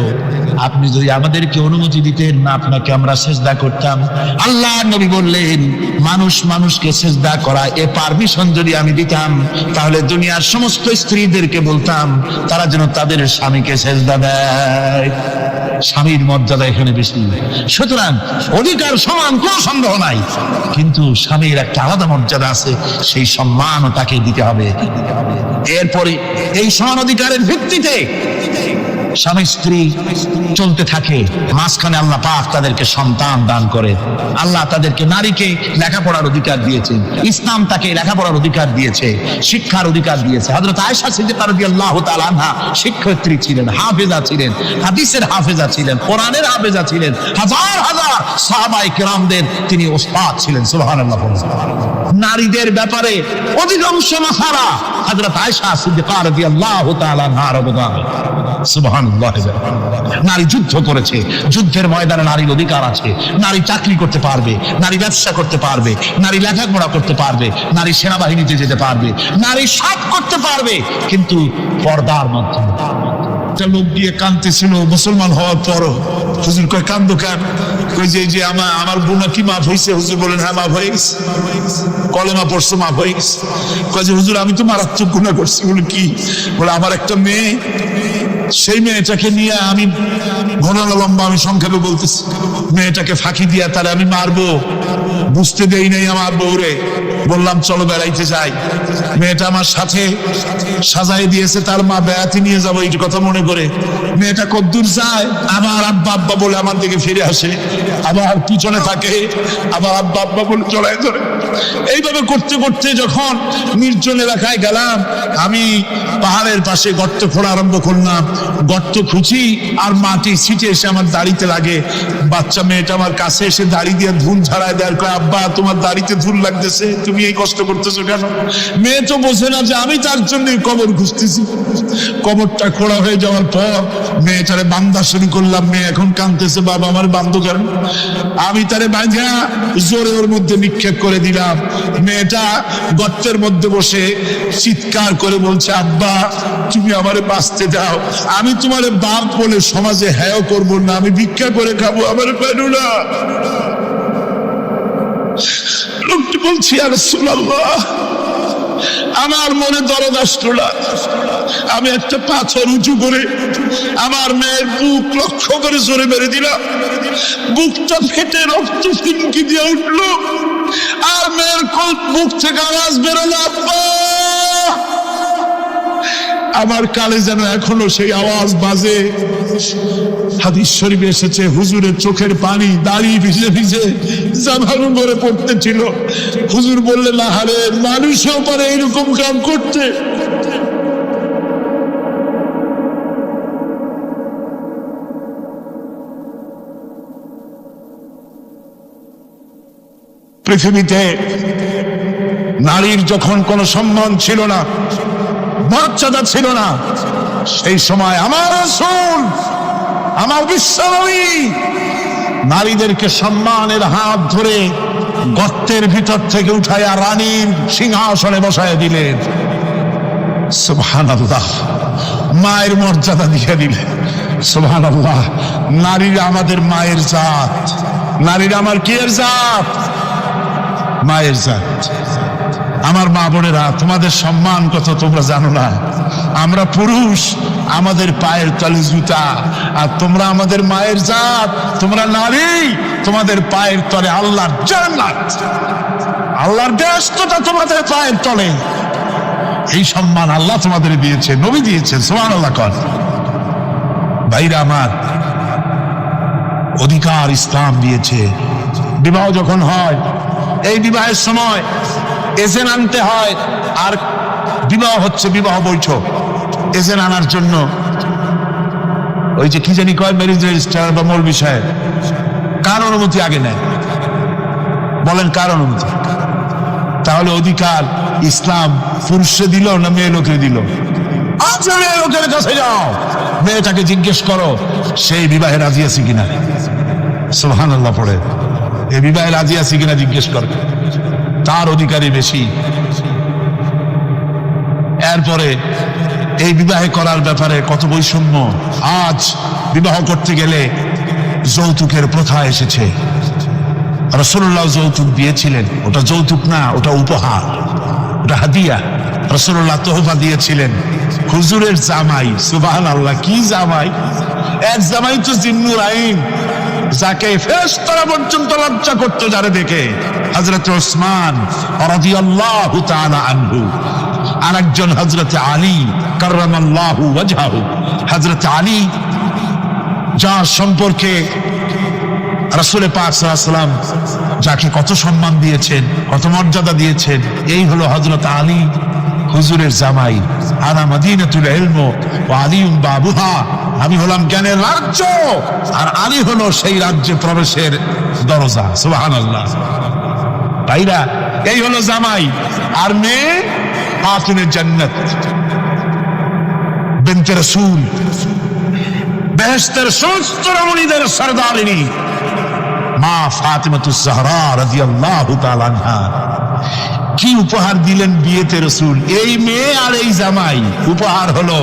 আপনি যদি আমাদেরকে অনুমতি দিতেন না আপনাকে আমরা সিজদা করতাম। আল্লাহর নবী বললেন মানুষ মানুষকে সিজদা করা এ পারমিশন যদি আমি দিতাম তাহলে দুনিয়ার সমস্ত স্ত্রীদেরকে বলতাম তারা যেন তাদের স্বামীকে সিজদা দেয়। স্বামীর মর্যাদা এখানে বেশি। সুতরাং অধিকার সমান, কোনো সন্দেহ নাই, কিন্তু স্বামীর একটা আলাদা মর্যাদা আছে, সেই সম্মানও তাকে দিতে হবে। এরপরে এই সমান অধিকারের ভিত্তিতে স্বামী স্ত্রী চলতে থাকে, মাঝখানে আল্লাহ পাক তাদেরকে সন্তান দান করে। আল্লাহ তাদেরকে, নারীকে লেখাপড়ার অধিকার দিয়েছেন, ইসলাম তাকে লেখাপড়ার অধিকার দিয়েছে, শিক্ষার অধিকার দিয়েছে। হযরত আয়েশা সিদ্দিকা রাদিয়াল্লাহু তাআলা আনহা শিক্ষয়িত্রী ছিলেন, হাফেজা ছিলেন, হাদিসের হাফেজা ছিলেন, কোরআনের হাফেজা ছিলেন, হাজার হাজার সাহাবায়ে কেরামদের তিনি ওস্তাদ ছিলেন। সুবহানাল্লাহ। নারীদের ব্যাপারে অধিকাংশ মাসালা হযরত আয়েশা সিদ্দিকা রাদিয়াল্লাহু তাআলা আনহার অবদান। সুবহানাল্লাহ। নারী যুদ্ধ করেছে, যুদ্ধের ময়দানে নারীর অধিকার আছে। নারী চাকরি করতে পারবে, নারী ব্যবসা করতে পারবে, নারী লেখাপড়া করতে পারবে, নারী সেনাবাহিনীতে যেতে পারবে, নারী সব করতে পারবে, কিন্তু পর্দার মাধ্যমে। একটা লোক গিয়ে কাঁদতেছিল মুসলমান হওয়ার পরও। হুজুর কয় কান্দো কেন? কই যে আমার গুনাহ কি মাফ হয়েছে? হুজুর বলেন হ্যাঁ মাফ হয়ে গেছে, কলেমা পড়ছো মাফ হয়ে গেছে। কয় যে হুজুর আমি তো মারাত্মক গুনাহ করছি। বলে কি? বলে আমার একটা মেয়ে, সেই মেয়েটাকে নিয়ে আমি ঘন লম্বা আমি সংক্ষেপে বলতেছি, মেয়েটাকে ফাঁকি দিয়া তারে আমি মারবো, বুঝতে দেই নাই আমার বউরে। বললাম চলো বেড়াইতে যাই, মেয়েটা আমার সাথে সাজাই দিয়েছে, তার মা বেড়াতে নিয়ে যাবো এই কথা মনে করে। মেয়েটা কদ্দূর যায়, আবার আব্বা আব্বা বলে আমার দিকে ফিরে আসে, আবার পিছনে থাকে, আবার আব্বা আব্বা বলে চড়াই ধরে। এইভাবে করতে করতে যখন নির্জন এলাকায় গেলাম, আমি পাহাড়ের পাশে গর্ত খোঁড়া আরম্ভ করলাম। গর্ত খুঁজি আর মাটি ছিটে এসে আমার দাড়িতে লাগে। বাচ্চা মেয়েটা আমার কাছে এসে দাড়ি দিয়ে ধুল ঝাড়ায় দেয়, কয় আব্বা তোমার দাড়িতে ধুল লাগতেছে, তুমি এই কষ্ট করতেছো কেন? মেয়ে তো বোঝে না যে আমি তার জন্য কবর খুঁজতেছি। কবরটা খোঁড়া হয়ে যাওয়ার পর মেয়েটারে বান্ধা শুরু করলাম। মেয়ে এখন কাঁদতেছে, বাবা আমার বান্ধব কেন? আমি তারে বাঁধা জোরে ওর মধ্যে নিক্ষেপ করে দিলাম। মেয়েটা গর্তের মধ্যে বসে চিৎকার করে বলছে, আব্বা তুমি আমারে বাঁচতে দাও, আমি তোমারে বাপ বলে সমাজে হেয় করবো না, আমি ভিক্ষা করে খাবো, আমার পেরো না। লোকটি বলছি ইয়া রাসূলুল্লাহ, আমার মনে দরদ আসলো না। আমি একটা পাথর উঁচু করে আমার মেয়ের বুক লক্ষ্য করে জোরে মেরে দিলাম। বুকটা ফেটে রক্ত ফিনকি দিয়ে উঠলো, আর মেয়ের বুক থেকে আওয়াজ বেরোলো, আব্বা। আমার কালে যেন এখনো সেই আওয়াজ বাজে। হাদিস শরীফে এসেছে হুজুরের চোখের পানি দাড়ি ভিজে ভিজে জামার উপরে পড়তেছিল। হুজুর বললেন, আহারে মানুষও পারে এরকম কাম করতে। পৃথিবীতে নারীর যখন কোনো সম্মান ছিল না, মর্যাদা ছিল না, সেই সময় আমার রাসূল, আমার বিশ্বনবী নারীদেরকে সম্মানের হাত ধরে গর্তের ভিতর থেকে উঠাইয়া রানীর সিংহাসনে বসায় দিলেন। সুবহানাল্লাহ, মায়ের মর্যাদা দিয়ে দিলেন। সুবহানাল্লাহ, নারীরা আমাদের মায়ের জাত, নারীরা আমার কি এর জাত? মায়ের জাত। আমার মা বোনেরা, তোমাদের সম্মান কত তোমরা জানো না। আমরা পুরুষ, আমাদের পায়ের তলে জুতা, আর তোমরা আমাদের মায়ের জাত। তোমরা নারী, তোমাদের পায়ের তলে আল্লাহর জান্নাত, আল্লাহর ব্যস্ততা তোমাদের পায়ের তলে। এই সম্মান আল্লাহ তোমাদের দিয়েছে, নবী দিয়েছেন। সুবহানাল্লাহ কর ভাইরা আমার, অধিকার ইসলাম দিয়েছে। বিবাহ যখন হয়, এই বিবাহের সময় এজেন্ট আনতে হয়। আর বিবাহ হচ্ছে বিবাহ বৈঠক, এজেন্ট আনার জন্য ওই যে কি জানি কয়, ম্যারেজ রেজিস্ট্রার বা মূল বিষয়ে কার অনুমতি আগে নেয়? বলেন কার অনুমতি? তাহলে অধিকার ইসলাম পুরুষে দিল না মেয়ে লোকে দিল? আচ্ছা, মেয়ে লোকের কাছে যাও, মেয়েটাকে জিজ্ঞেস করো সেই বিবাহে রাজি আছে কিনা। সুবহানাল্লাহ পড়ে, এই বিবাহে রাজি আছে কিনা জিজ্ঞেস করো, তার অধিকারই বেশি। এরপরে এই বিবাহে করার ব্যাপারে কত বৈষম্য। আজ বিবাহ করতে গেলে যৌতুকের প্রথা এসেছে। রাসূলুল্লাহ যৌতুক দিয়েছিলেন, ওটা যৌতুক না, ওটা উপহার, ওটা হাদিয়া। রাসূলুল্লাহ তোহফা দিয়েছিলেন হুজুরের জামাই। সুবহানাল্লাহ, কি জামাই! এক জামাই তো জিন্নুর আইন, যাকে ফেরেশতারা পর্যন্ত লজ্জা করতো যারে দেখে, হযরত ওসমান রাদিয়াল্লাহু তাআলা আনহু। আরেকজন হযরত আলী কাররামাল্লাহু ওয়াজহাহু। হযরত আলী, যার সম্পর্কে রাসূল পাক সাল্লাল্লাহু আলাইহি ওয়াসাল্লাম যাকে কত সম্মান দিয়েছেন, কত মর্যাদা দিয়েছেন, এই হলো হযরত আলী হুজুরের জামাই। আনা মদিনাতুল ইলম ওয়া আলিউম বাবুহা, আমি হলাম জ্ঞানের রাজ্য, আর আলী হলো সেই রাজ্যে প্রবেশের দরজা। সুবহানাল্লাহ ভাইরা, এই হলো জামাই। আর মেয়ে খাতুনে জান্নাত, বিনতে রাসূল, বেহেশতের সমস্ত রমণীদের সরদারিনী মা ফাতিমাতুজ জাহরা রাদিয়াল্লাহু তাআলা আনহা। কি উপহার দিলেন বিয়েতে রাসূল! এই মেয়ে আর এই জামাই। উপহার হলো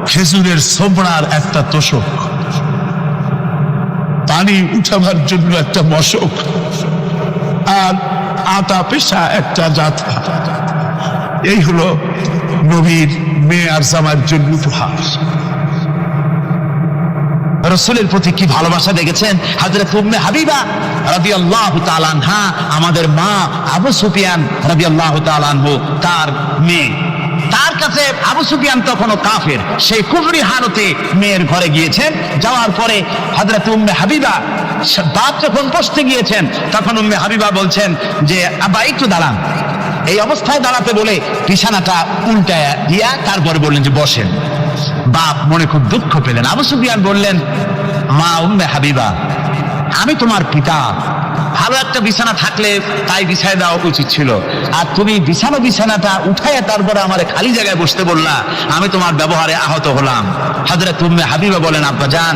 খেজুরের ছোবড়ার একটা তোষক, পানি উঠাবার জন্য একটা মশক, আর আটা পেশা একটা জাতা। এই হলো নবীর মেয়ে আর জামাইয়ের জন্য উপহার। রাসূলের প্রতি কি ভালোবাসা দেখেছেন। হযরত উম্মে হাবিবা রাদিয়াল্লাহু তাআলা আনহা, আমাদের মা আবু সুফিয়ান রাদিয়াল্লাহু তাআলা আনহু, তার মেয়ে। তার কাছে আবু সুফিয়ান তখনও কাফের, সেই কুফরি হালতে মেয়ের ঘরে গিয়েছেন। যাওয়ার পরে হযরত উম্মে হাবিবা বাপ যখন বসতে গিয়েছেন, তখন উম্মে হাবিবা বলছেন যে আব্বা একটু দাঁড়ান। এই অবস্থায় দাঁড়াতে বলে বিছানাটা উল্টায় দিয়া তারপরে বললেন যে বসেন। বাপ মনে খুব দুঃখ পেলেন। আবু সুফিয়ান বললেন, মা উম্মে হাবিবা, আমি তোমার পিতা, ভালো একটা বিছানা থাকলে তাই বিছায় দেওয়া উচিত ছিল, আর তুমি বিছানাটা উঠাইয়া তারপরে আমার খালি জায়গায় বসতে বললা, আমি তোমার ব্যবহারে আহত হলাম। হযরত উম্মে হাবিবা বলেন, আব্বা জান,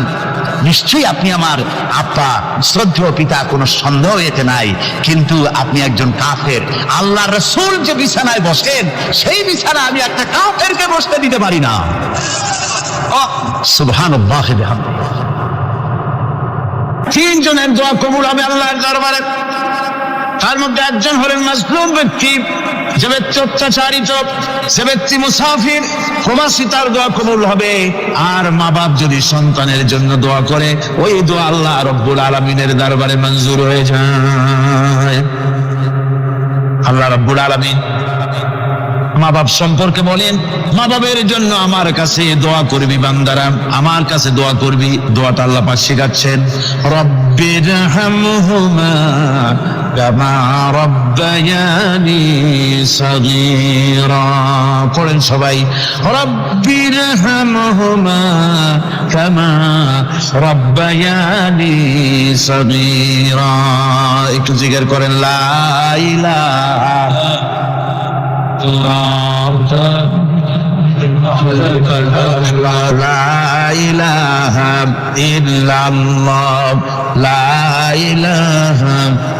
নিশ্চয়ই আপনি আমার আব্বা, শ্রদ্ধেয় পিতা, কোনো সন্দেহ এতে নাই, কিন্তু আপনি একজন কাফের। আল্লাহর রাসূল যে বিছানায় বসেন, সেই বিছানা আমি একটা কাফেরকে বসতে দিতে পারি না। সুবহানাল্লাহ। তিনজনের দোয়া কবুল হবে আল্লাহর দরবারে। তার মধ্যে একজন হলেন মাজলুম ব্যক্তি, যে ব্যক্তি অত্যাচারিত, সে ব্যক্তি মুসাফির, প্রবাসী, তার দোয়া কবুল হবে। আর মা বাপ যদি সন্তানের জন্য দোয়া করে, ওই দোয়া আল্লাহ রব্বুল আলামিনের দরবারে মঞ্জুর হয়ে যায়। আল্লাহ রব্বুল আলামিন মা বাপ সম্পর্কে বলেন, মা বাবের জন্য আমার কাছে দোয়া করবি বান্দারা, আমার কাছে দোয়া করবি। দোয়াটা আল্লাহ পাক শেখাচ্ছেন, রব্বিরহামহুমা কামা রব্বায়ানি সগীরা। পড়েন সবাই, রব্বিরহামহুমা কামা রব্বায়ানি সগীরা। একটু জিকির করেন, লা ইলাহা لا إله إلا الله لا إله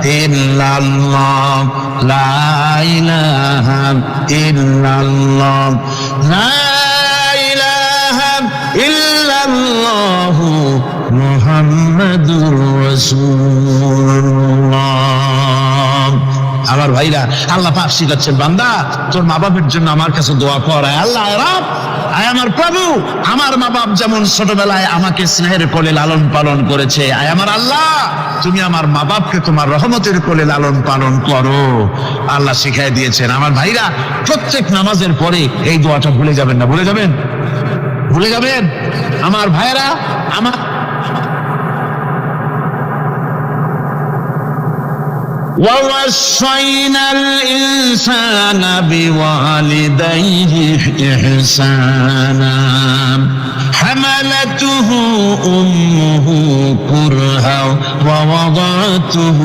إلا الله لا إله إلا الله لا إله إلا الله محمد رسول الله আমার ভাইরা আল্লাহ পাক শিখাচ্ছেন বান্দা তোর মা বাবার জন্য আমার কাছে দোয়া কর আল্লাহ রব আয় আমার প্রভু আমার মা বাপ যেমন ছোটবেলায় আমাকে স্নেহের কোলে লালন পালন করেছে আয় আমার আল্লাহ তুমি আমার মা বাপকে তোমার রহমতের কোলে লালন পালন করো আল্লাহ শিখাই দিয়েছেন আমার ভাইরা প্রত্যেক নামাজের পরে এই দোয়াটা ভুলে যাবেন না ভুলে যাবেন আমার ভাইরা আমার ووصينا الإنسان بوالديه إحسانا حملته أمه كرها ووضعته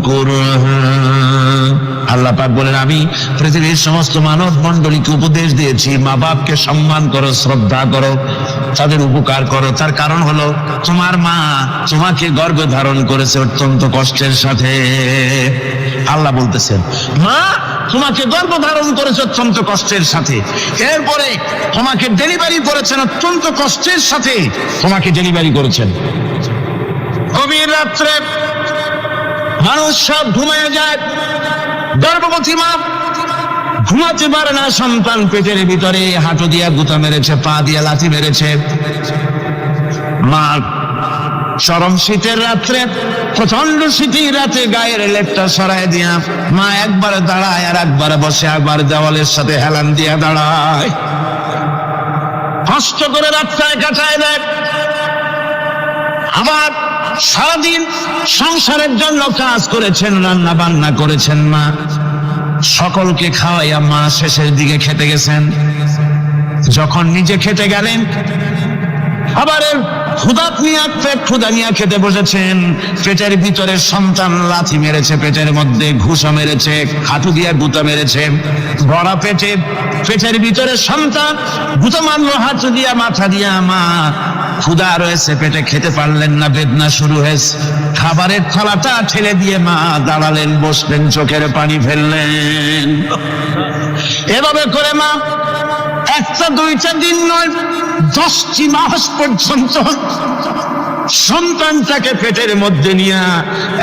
كرها আল্লাহ পাক বলেন আমি পৃথিবীর সমস্ত মানব মণ্ডলীকে উপদেশ দিয়েছি মা বাপকে সম্মান করো শ্রদ্ধা করো তাদের উপকার করো তার কারণ হলো তোমার মা তোমাকে গর্ভে ধারণ করেছে অত্যন্ত কষ্টের সাথে আল্লাহ বলতেছেন মা তোমাকে গর্ভ ধারণ করেছে অত্যন্ত কষ্টের সাথে এরপরে তোমাকে ডেলিভারি করেছেন অত্যন্ত কষ্টের সাথে তোমাকে ডেলিভারি করেছেন গভীর রাত্রে মানুষ সব ঘুমিয়ে যায় গর্ভবতী মা ঘুমাতে পারে না সন্তান পেটের ভিতরে হাঁটু দিয়া গুতা মেরেছে পা দিয়া লাথি মেরেছে মা চরম শীতের রাত্রে প্রচন্ড শীতের রাতে গায়ের লেপটা সরাই দিয়া মা একবার দাঁড়ায় আর একবার বসে একবার দেওয়ালের সাথে হেলান দিয়া দাঁড়ায় কষ্ট করে রাতটায় কাটায় দেয় আবার সারাদিন সংসারের জন্য কাজ করেছেন রান্না বান্না করেছেন মা সকলকে খাওয়াইয়া মা শেষের দিকে খেতে গেছেন যখন নিজে খেতে গেলেন আবার ক্ষুধা নিয়ে খেতে বসেছেন পেটের ভিতরে সন্তান লাথি মেরেছে পেটের মধ্যে ঘুষা মেরেছে হাঁটু দিয়া গুতা মেরেছে ভরা পেটের ভিতরে সন্তান গুতা মারলো হাঁটু দিয়া মাথা দিয়া মা ক্ষুধা রয়েছে পেটে খেতে পারলেন না বেদনা শুরু হয়েছে খাবারের থালাটা ঠেলে দিয়ে মা দাঁড়ালেন বসলেন চোখের পানি ফেললেন এভাবে করে মা একটা দুইটা দিন নয় 10টি মাস পর্যন্ত সন্তানটাকে পেটের মধ্যে নিয়ে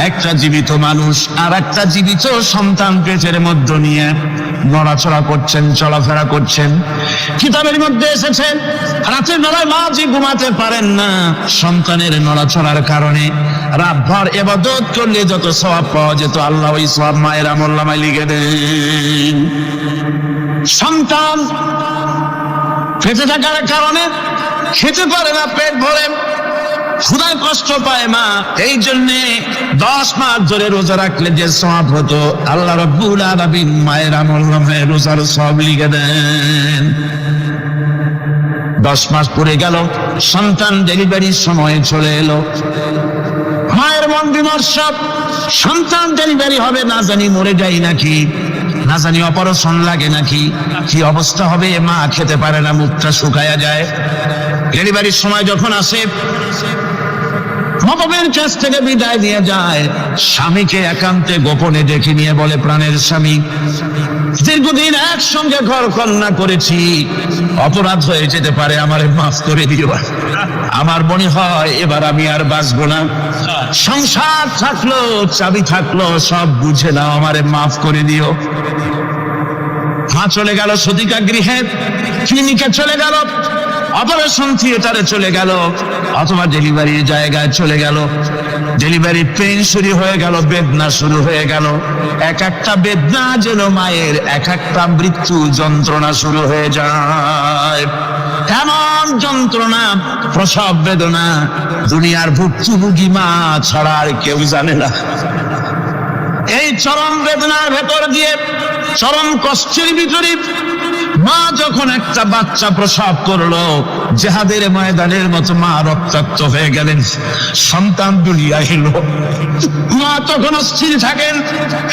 একটা জীবিত মানুষ আর একটা জীবিত সন্তান পেটের মধ্যে নিয়ে নড়াচড়া করছেন চলাফেরা করছেন কিতাবের মধ্যে এসেছেন রাতের বেলায় মা যে ঘুমাতে পারেন না সন্তানের নড়াচড়ার কারণে রাতভর ইবাদত করলে যত সওয়াব পাওয়া যেত আল্লাহ ওই সওয়াব মায়ের আমলনামায় লিখে দেন সন্তান পেটে থাকার কারণে খেতে পারে না পেট ভরে ক্ষুধায় কষ্ট পায় মা এই জন্য 10 মাস ধরে রোজা রাখলে যে সওয়াব হতো আল্লাহ রাব্বুল আলামিন মায়ের আমলনামায় রোজার সওয়াব লিখে দেন 10 মাস পরে গেল সন্তান ডেলিভারির সময় চলে এলো মায়ের মন বিমর্ষ সন্তান ডেলিভারি হবে না জানি মরে যাই নাকি না জানি অপারেশন লাগে নাকি কি অবস্থা হবে মা খেতে পারে না মুখটা শুকায়া যায় ডেলিভারির সময় যখন আসে মগবের কাছ থেকে বিদায় নিয়ে যায় স্বামীকে একান্তে গোপনে ডেকে নিয়ে বলে প্রাণের স্বামী দীর্ঘদিন একসঙ্গে ঘর কন্যা করেছি অপরাধ হয়ে যেতে পারে আমারে মাফ করে দিও আমার মনে হয় এবার আমি আর বাঁচবো না সংসার থাকলো চাবি থাকলো সব বুঝে নাও আমারে মাফ করে দিও মা চলে গেল সদিকা গৃহে ক্লিনিকে চলে গেল অপারেশন থিয়েটারে চলে গেল অথবা ডেলিভারির জায়গায় চলে গেল ডেলিভারি পেইন শুরু হয়ে গেল বেদনা শুরু হয়ে গেল এক একটা বেদনা যেন মায়ের এক একটা মৃত্যু যন্ত্রণা শুরু হয়ে যায় এমন যন্ত্রণা প্রসব বেদনা দুনিয়ার ভুক্তভোগী মা ছাড়া আর কেউ জানে না এই চরম বেদনার ভেতর দিয়ে চরম কষ্টের ভিতরে মা যখন একটা বাচ্চা প্রসব করলো জেহাদের ময়দানের মতো মা রক্তাক্ত হয়ে গেলেন, সন্তান দুনিয়া এলো। মা তখন অস্থির থাকেন,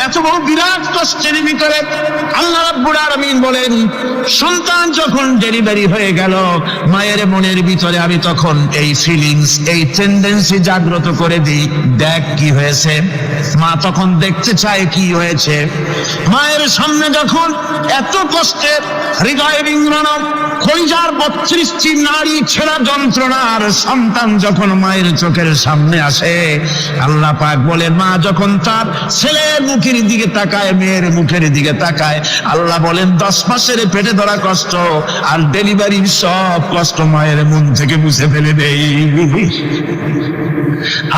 এত বড় বিরাট কষ্টের ভিতরে। আল্লাহ রাব্বুল আলামিন বলেন, সন্তান যখন ডেলিভারি হয়ে গেল, মায়ের মনের ভিতরে আমি তখন এই ফিলিংস, এই টেন্ডেন্সি জাগ্রত করে দিই, দেখ কি হয়েছে। মা তখন দেখতে চায় কি হয়েছে। মায়ের সামনে যখন এত কষ্টের, হৃদয় বিঙ্গন, কলিজার 32টি নাড়ি ছেঁড়া যন্ত্রণার সন্তান যখন মায়ের চোখের সামনে আসে, আল্লাহ পাক বলেন, মা যখন তার ছেলের মুখের দিকে তাকায়, মেয়ের মুখের দিকে তাকায়, আল্লাহ বলেন 10 মাসের পেটে ধরা কষ্ট আর ডেলিভারির সব কষ্ট মায়ের মন থেকে মুছে ফেলে দেই।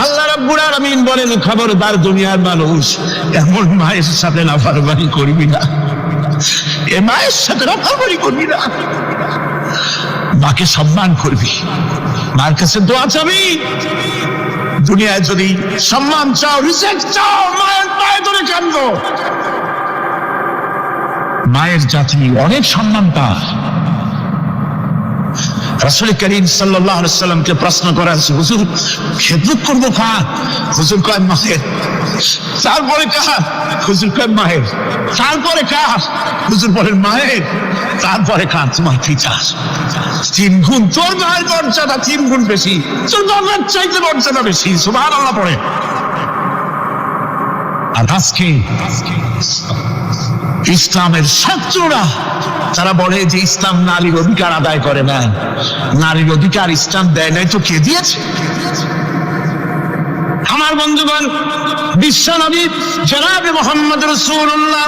আল্লাহ রাব্বুল আলামিন বলেন, খবরদার দুনিয়ার মানুষ, এমন মায়ের সাথে নাফরমানি করবি না, এ মায়ের সাথে নাফরমানি করবি না, মাকে সম্মান করবি, মার কাছে দোয়া চাবি। দুনিয়ায় যদি সম্মান চাও, রিসেক্ট চাও, মায়ের পায়ে ধরে কাঁদো। মায়ের জাতি অনেক সম্মান পায়। রাসূল করিম সাল্লাল্লাহু আলাইহি সাল্লামকে প্রশ্ন করা হয়েছে, হুজুর খেদমত করবো কার? হুজুর কয় মায়ের। তারপরে কার? হুজুর কয় মায়ের। তারপরে কার? হুজুর বলেন মায়ের। তারপরে কার? তোমার পিতার। 3 গুণ তোর মায়ের মর্যাদা 3 গুণ বেশি, তোর বাবার চাইতে মর্যাদা বেশি। সুবহানাল্লাহ পড়ে। আর আজকে ইসলামের শত্রুরা তারা বলে যে ইসলাম নারীর অধিকার আদায় করে না। নারীর অধিকার ইসলাম দেয় নাই তো কে দিয়েছে? আমার বন্ধুগণ, বিশ্বনবী জনাবে মুহাম্মদ রাসূলুল্লাহ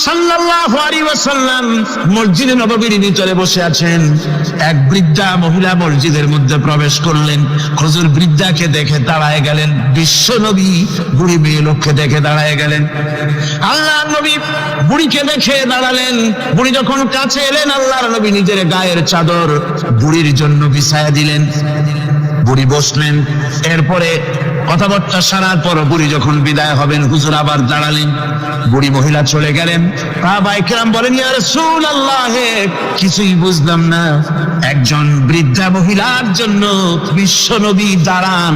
সাল্লাল্লাহু আলাইহি ওয়াসাল্লাম মসজিদে নববীর ভিতরে বসে আছেন। এক বৃদ্ধা মহিলা মসজিদের মধ্যে প্রবেশ করলেন। হুজুর বৃদ্ধাকে দেখে দাঁড়ায় গেলেন, বিশ্বনবী বুড়ি মেয়ে লোককে দেখে দাঁড়ায় গেলেন। আল্লাহর নবী বুড়িকে দেখে দাঁড়ালেন। বুড়ি যখন কাছে এলেন, আল্লাহর নবী নিজের গায়ের চাদর বুড়ির জন্য বিছায়া দিলেন। বুড়ি বসলেন। এরপরে কথাবার্তা সারার পর বুড়ি যখন বিদায় হবেন, হুজুর আবার দাঁড়ালেন। বুড়ি মহিলা চলে গেলেন। সাহাবায়ে কেরাম বলেন, ইয়া রাসূলুল্লাহ, কিছুই বুঝলাম না, একজন বৃদ্ধা মহিলার জন্য বিশ্বনবী দাঁড়ান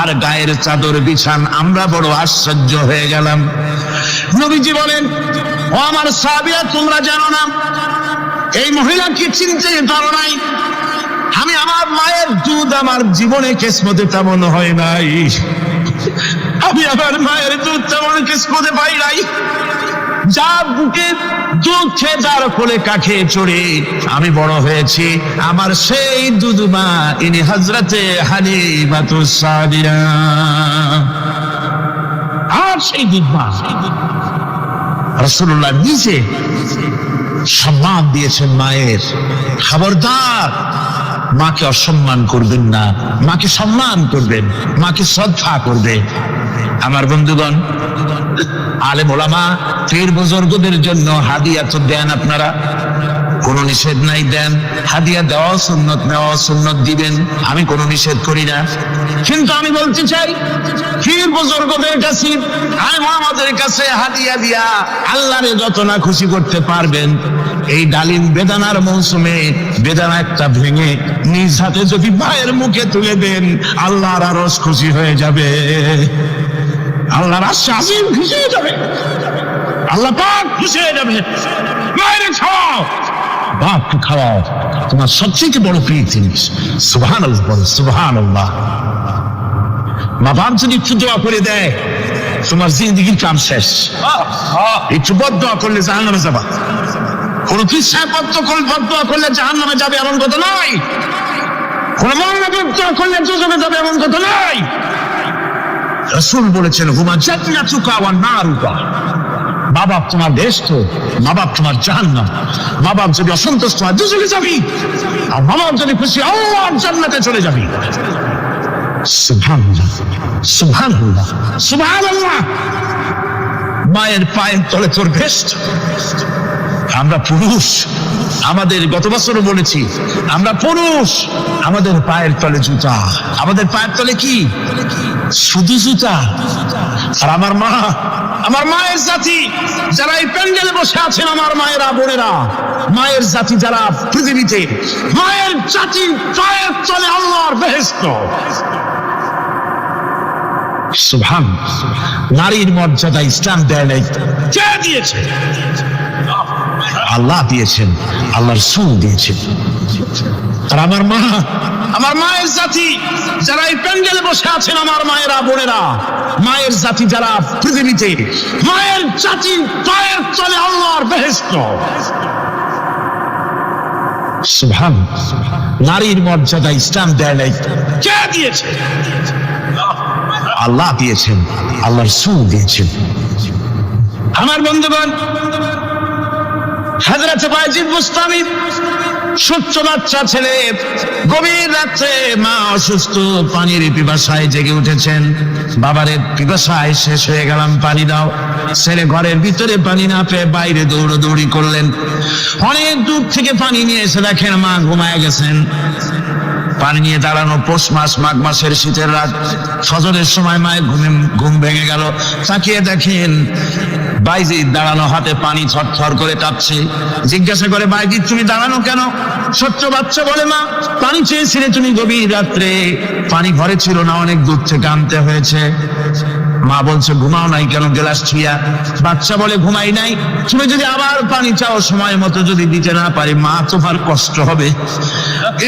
আর গায়ের চাদর বিছান, আমরা বড় আশ্চর্য হয়ে গেলাম। নবীজি বলেন, ও আমার সাহাবীরা, তোমরা জানো না এই মহিলাকে চিনতে পারো নাই? আমি আমার মায়ের দুধ আমার জীবনে কিসমতে তেমন হয় নাই। আমি আমার মায়ের দুধ তেমন কিসমতে পাই নাই। যার বুকে দুধ খেয়ে, যার কোলে কাখে চড়ে আমি বড় হয়েছি, আমার সেই দুধ মা ইনি হযরতে হালিমাতুস সাদিয়া। আর সেই দুধ মা রাসূলুল্লাহ নিজে সম্মান দিয়েছেন মায়ের। খবরদার মাকে অসম্মান করবেন না, মাকে সম্মান করবেন, মাকে শ্রদ্ধা করবেন। আমার বন্ধুগণ, আলেম ওলামা পীর বুজুর্গদের জন্য হাদিয়া তো দেন আপনারা, কোনো নিষেধ নাই, দেন। হাদিয়া দেওয়া সুন্নত, নেওয়া সুন্নত, দিবেন, আমি কোনো নিষেধ করি না। কিন্তু আমি বলতে চাই, পীর বুজুর্গদের কাছে, আলেম ওলামাদের কাছে হাদিয়া দিয়া আল্লাহরে যত না খুশি করতে পারবেন, এই ডালিম বেদানার মৌসুমে বেদানা একটা ভেঙে নিজ হাতে যদি মায়ের মুখে তুলে দেন, আল্লাহর আরশ খুশি হয়ে যাবে, আল্লাহর আশীর্বাদ খুশি হয়ে যাবে, আল্লাহ পাক খুশি হয়ে যাবে। মায়ের খাওয়াও, বাপকে খাওয়াও, তোমার সবচেয়ে বড় প্রিয় জিনিস। সুবহানাল্লাহ, সুবহানাল্লাহ। মা বাপ যদি একটু দোয়া করে দেয়, তোমার জিন্দেগির কাম শেষ। একটু বদদোয়া করলে জাহান্নামে যাবা। কোন বদদোয়া করলে জাহান্নামে যাবে এমন কথা নয়। কোন মহিলা বদদোয়া করলে দুজনে যাবে এমন কথা নয়। রাসূল বলেছেন, হুমা জান্নাতুকা ওয়া নারুকা। মা বাপ তোমার বেহেশত, মা বাপ তোমার জাহান্নাম। মা বাপ যদি অসন্তুষ্ট হয়, দুজনে যাবি, আর মা বাপ যদি খুশি, আল্লাহর জান্নাতে চলে যাবি। সুবহানাল্লাহ, সুবহানাল্লাহ, সুবহানাল্লাহ। মায়ের পায়ের তলে তোর বেহেশত, আমরা পুরুষ, আমাদের গত বছরও বলেছি, আমরা পুরুষ, আমাদের পায়ের তলে জুতা, আমাদের পায়ের তলে কি শুধু জুতা। আর আমার মা, আমার মায়ের জাতি যারা এই প্যান্ডেলে বসে আছেন, আমার মায়েরা বোনেরা, মায়ের জাতি যারা পৃথিবীতে, মায়ের জাতি পায়ের তলে আল্লাহর বেহেশত। সুবহান, নারীর মর্যাদা ইসলাম দেয় নাই, কে দিয়েছে? আল্লাহ দিয়েছেন, আল্লাহর রাসূল দিয়েছেন। আর আমার মা, আমার মায়ের জাতি যারা এই প্যান্ডেলে বসে আছেন, আমার মায়েরা বোনেরা, মায়ের জাতি যারা পৃথিবীতে, মায়ের জাতি পায়ের তলে আল্লাহর বেহেশত। সুবহান, নারীর মর্যাদা ইসলাম দেয় নাই, কে দিয়েছে? আল্লাহ দিয়েছেন, আল্লাহর রাসূল দিয়েছেন। আমার বন্ধুগণ, হযরত বায়জিদ বুস্তামি, ছোট্ট বাচ্চা ছেলে, গভীর রাত্রে মা অসুস্থ, পানির পিপাসায় জেগে উঠেছেন। বাবারে পিপাসায় শেষ হয়ে গেলাম, পানি দাও। ছেলে ঘরের ভিতরে পানি না পেয়ে বাইরে দৌড়াদৌড়ি করলেন। অনেক দূর থেকে পানি নিয়ে এসে দেখেন মা ঘুমায় গেছেন। পানি নিয়ে দাঁড়ানো পৌষ মাস, মাঘ মাসের শীতের রাত, ফজরের সময় মায়ের ঘুম ভেঙে গেল। তাকিয়ে দেখেন বাইজিদ দাঁড়ানো, হাতে পানি থরথর করে কাঁপছে। জিজ্ঞাসা করে, বাইজিদ তুমি দাঁড়ানো কেন? ছোট্ট বাচ্চা বলে, মা পানি চেয়েছিলে তুমি গভীর রাত্রে, পানি ঘরে ছিল না, অনেক দূর থেকে আনতে হয়েছে। মা বলছে, ঘুমাও নাই কেন গ্লাস ছুঁয়া? বাচ্চা বলে, ঘুমাই নাই, তুমি যদি আবার পানি চাও সময় মতো যদি দিতে না পারি মা তোমার কষ্ট হবে,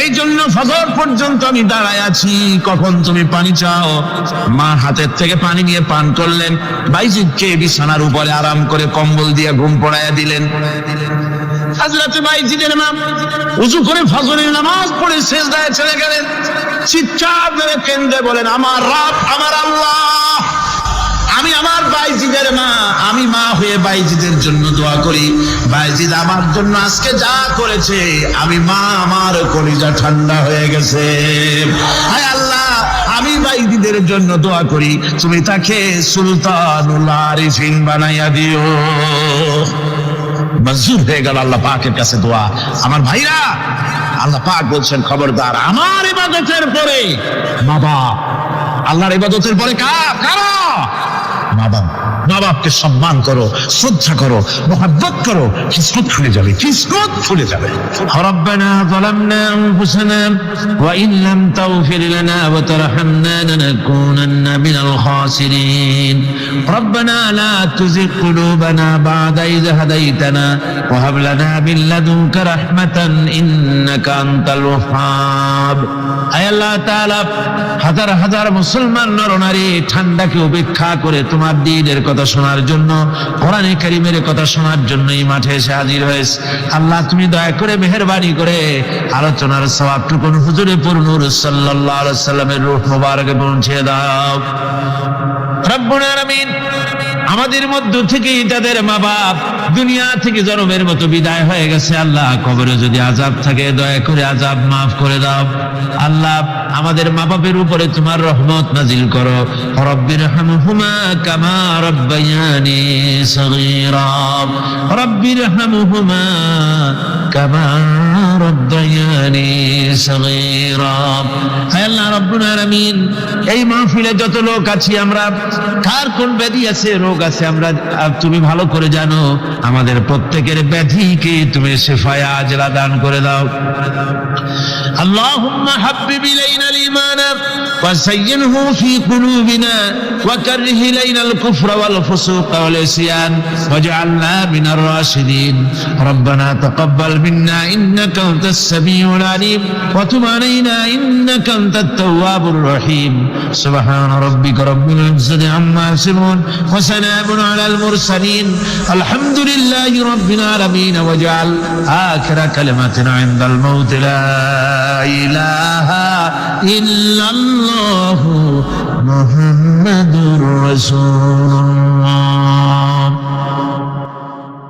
এই জন্য ফজর পর্যন্ত আমি দাঁড়ায় আছি, কখন তুমি পানি চাও। মা হাতের থেকে পানি নিয়ে পান করলেন। বাইজিদকে বিছানার উপরে আরাম করে কম্বল দিয়ে ঘুম পড়াইয়া দিলেন। হযরত বাইজিদের মা উযু করে ফজরের নামাজ পড়ে সিজদায় চলে গেলেন। চিৎকার করে কেঁদে বলেন, আমার রব, আমার আল্লাহ, আমি আমার বাইজিদের মা, আমি মা হয়ে বাইজিদের জন্য দোয়া করি। বাইজিদ আমার জন্য আজকে যা করেছে, আমি মা, আমার কলিজা ঠান্ডা হয়ে গেছে। হায় আল্লাহ, আমি বাইজিদের জন্য দোয়া করি, তুমি তাকে সুলতানুল আরিফিন বানাইয়া দিও। মঞ্জুর হয়ে গেল আল্লাহ পাকের কাছে দোয়া। আমার ভাইরা, আল্লাহ পাক বলছেন, খবরদার আমার ইবাদতের পরে মা বাপ, আল্লাহর ইবাদতের পরে কারা? মা বাপ। মা বাপকে সম্মান করো, শ্রদ্ধা করো, মহব্বত করো, কিসমত খুলে যাবে, কিসমত খুলে যাবে। রব্বানা যালামনা আনফুসানা ওয়া ইন লাম তাগফির লানা ওয়া তারহামনা লানাকুনান্না মিনাল খাসিরিন। রব্বানা লা তুযিগ কুলুবানা বা'দা ইয হাদাইতানা ওয়া হাব লানা মিন লাদুনকা রাহমাতান ইন্নাকা আনতাল ওয়াহ্হাব। আয় আল্লাহ তাআলা, হাজার হাজার মুসলমান নরনারী ঠান্ডাকে উপেক্ষা করে তোমার দ্বীনের কথা শোনার জন্য, কোরআনে কারীমের কথা শোনার জন্য এই মাঠে এসে হাজির হয়েছে। আল্লাহ তুমি দয়া করে মেহেরবানি করে আলোচনার সওয়াবটুকু হুজুরে পুরনূর সাল্লাল্লাহু আলাইহি সাল্লামের রূহ মুবারকে পৌঁছে দাও। রব্বুল আলামিন, আমাদের মধ্য থেকে তাদের মা বাপ দুনিয়া থেকে জন্মের মতো বিদায় হয়ে গেছে। আল্লাহ, কবরে যদি আযাব থাকে দয়া করে আযাব মাফ করে দাও। আল্লাহ, আমাদের মা বাপের উপরে তোমার রহমত নাজিল করো। রব্বিরহামহুমা কামা রব্বায়ানি সগীরা, রব্বিরহামহুমা কামা রব্বায়ানি সগীরা। হে আল্লাহ রব্বুল আলামিন, এই মাহফিলে যত লোক আছি আমরা, কার কোন ব্যাধি আছে, রোগ আছে, আমরা তুমি ভালো করে জানো। আমাদের প্রত্যেকের ব্যাধিকে তুমি শিফায়ে আজলা দান করে দাও। আল্লাহুম্মা হাব্বিব ইলাইনাল ঈমান ওয়া যায়্যিনহু ফি কুলুবিনা ওয়া কাররিহ ইলাইনাল কুফরা ওয়াল ফুসুকা ওয়াল ইসয়ান ওয়াজআলনা মিনার রাশিদিন। রব্বানা তাকাব্বাল মিন্না ইন্নাকা আনতাস সামিউল আলিম ওয়া তুব আলাইনা ইন্নাকা আনতাত তাওয়াবুর রহিম। সুবহান রাব্বিকা রাব্বিল ইজ্জাতি আম্মা ইয়াসিফুন ওয়া সালামুন আলাল মুরসালিন আলহামদুলিল্লাহি রাব্বিল আলামিন। ওয়াজআল আখিরা কালিমাতিনা ইনদাল মাউত লা ইলাহা ইল্লাল্লাহু মুহাম্মাদুর রাসূল।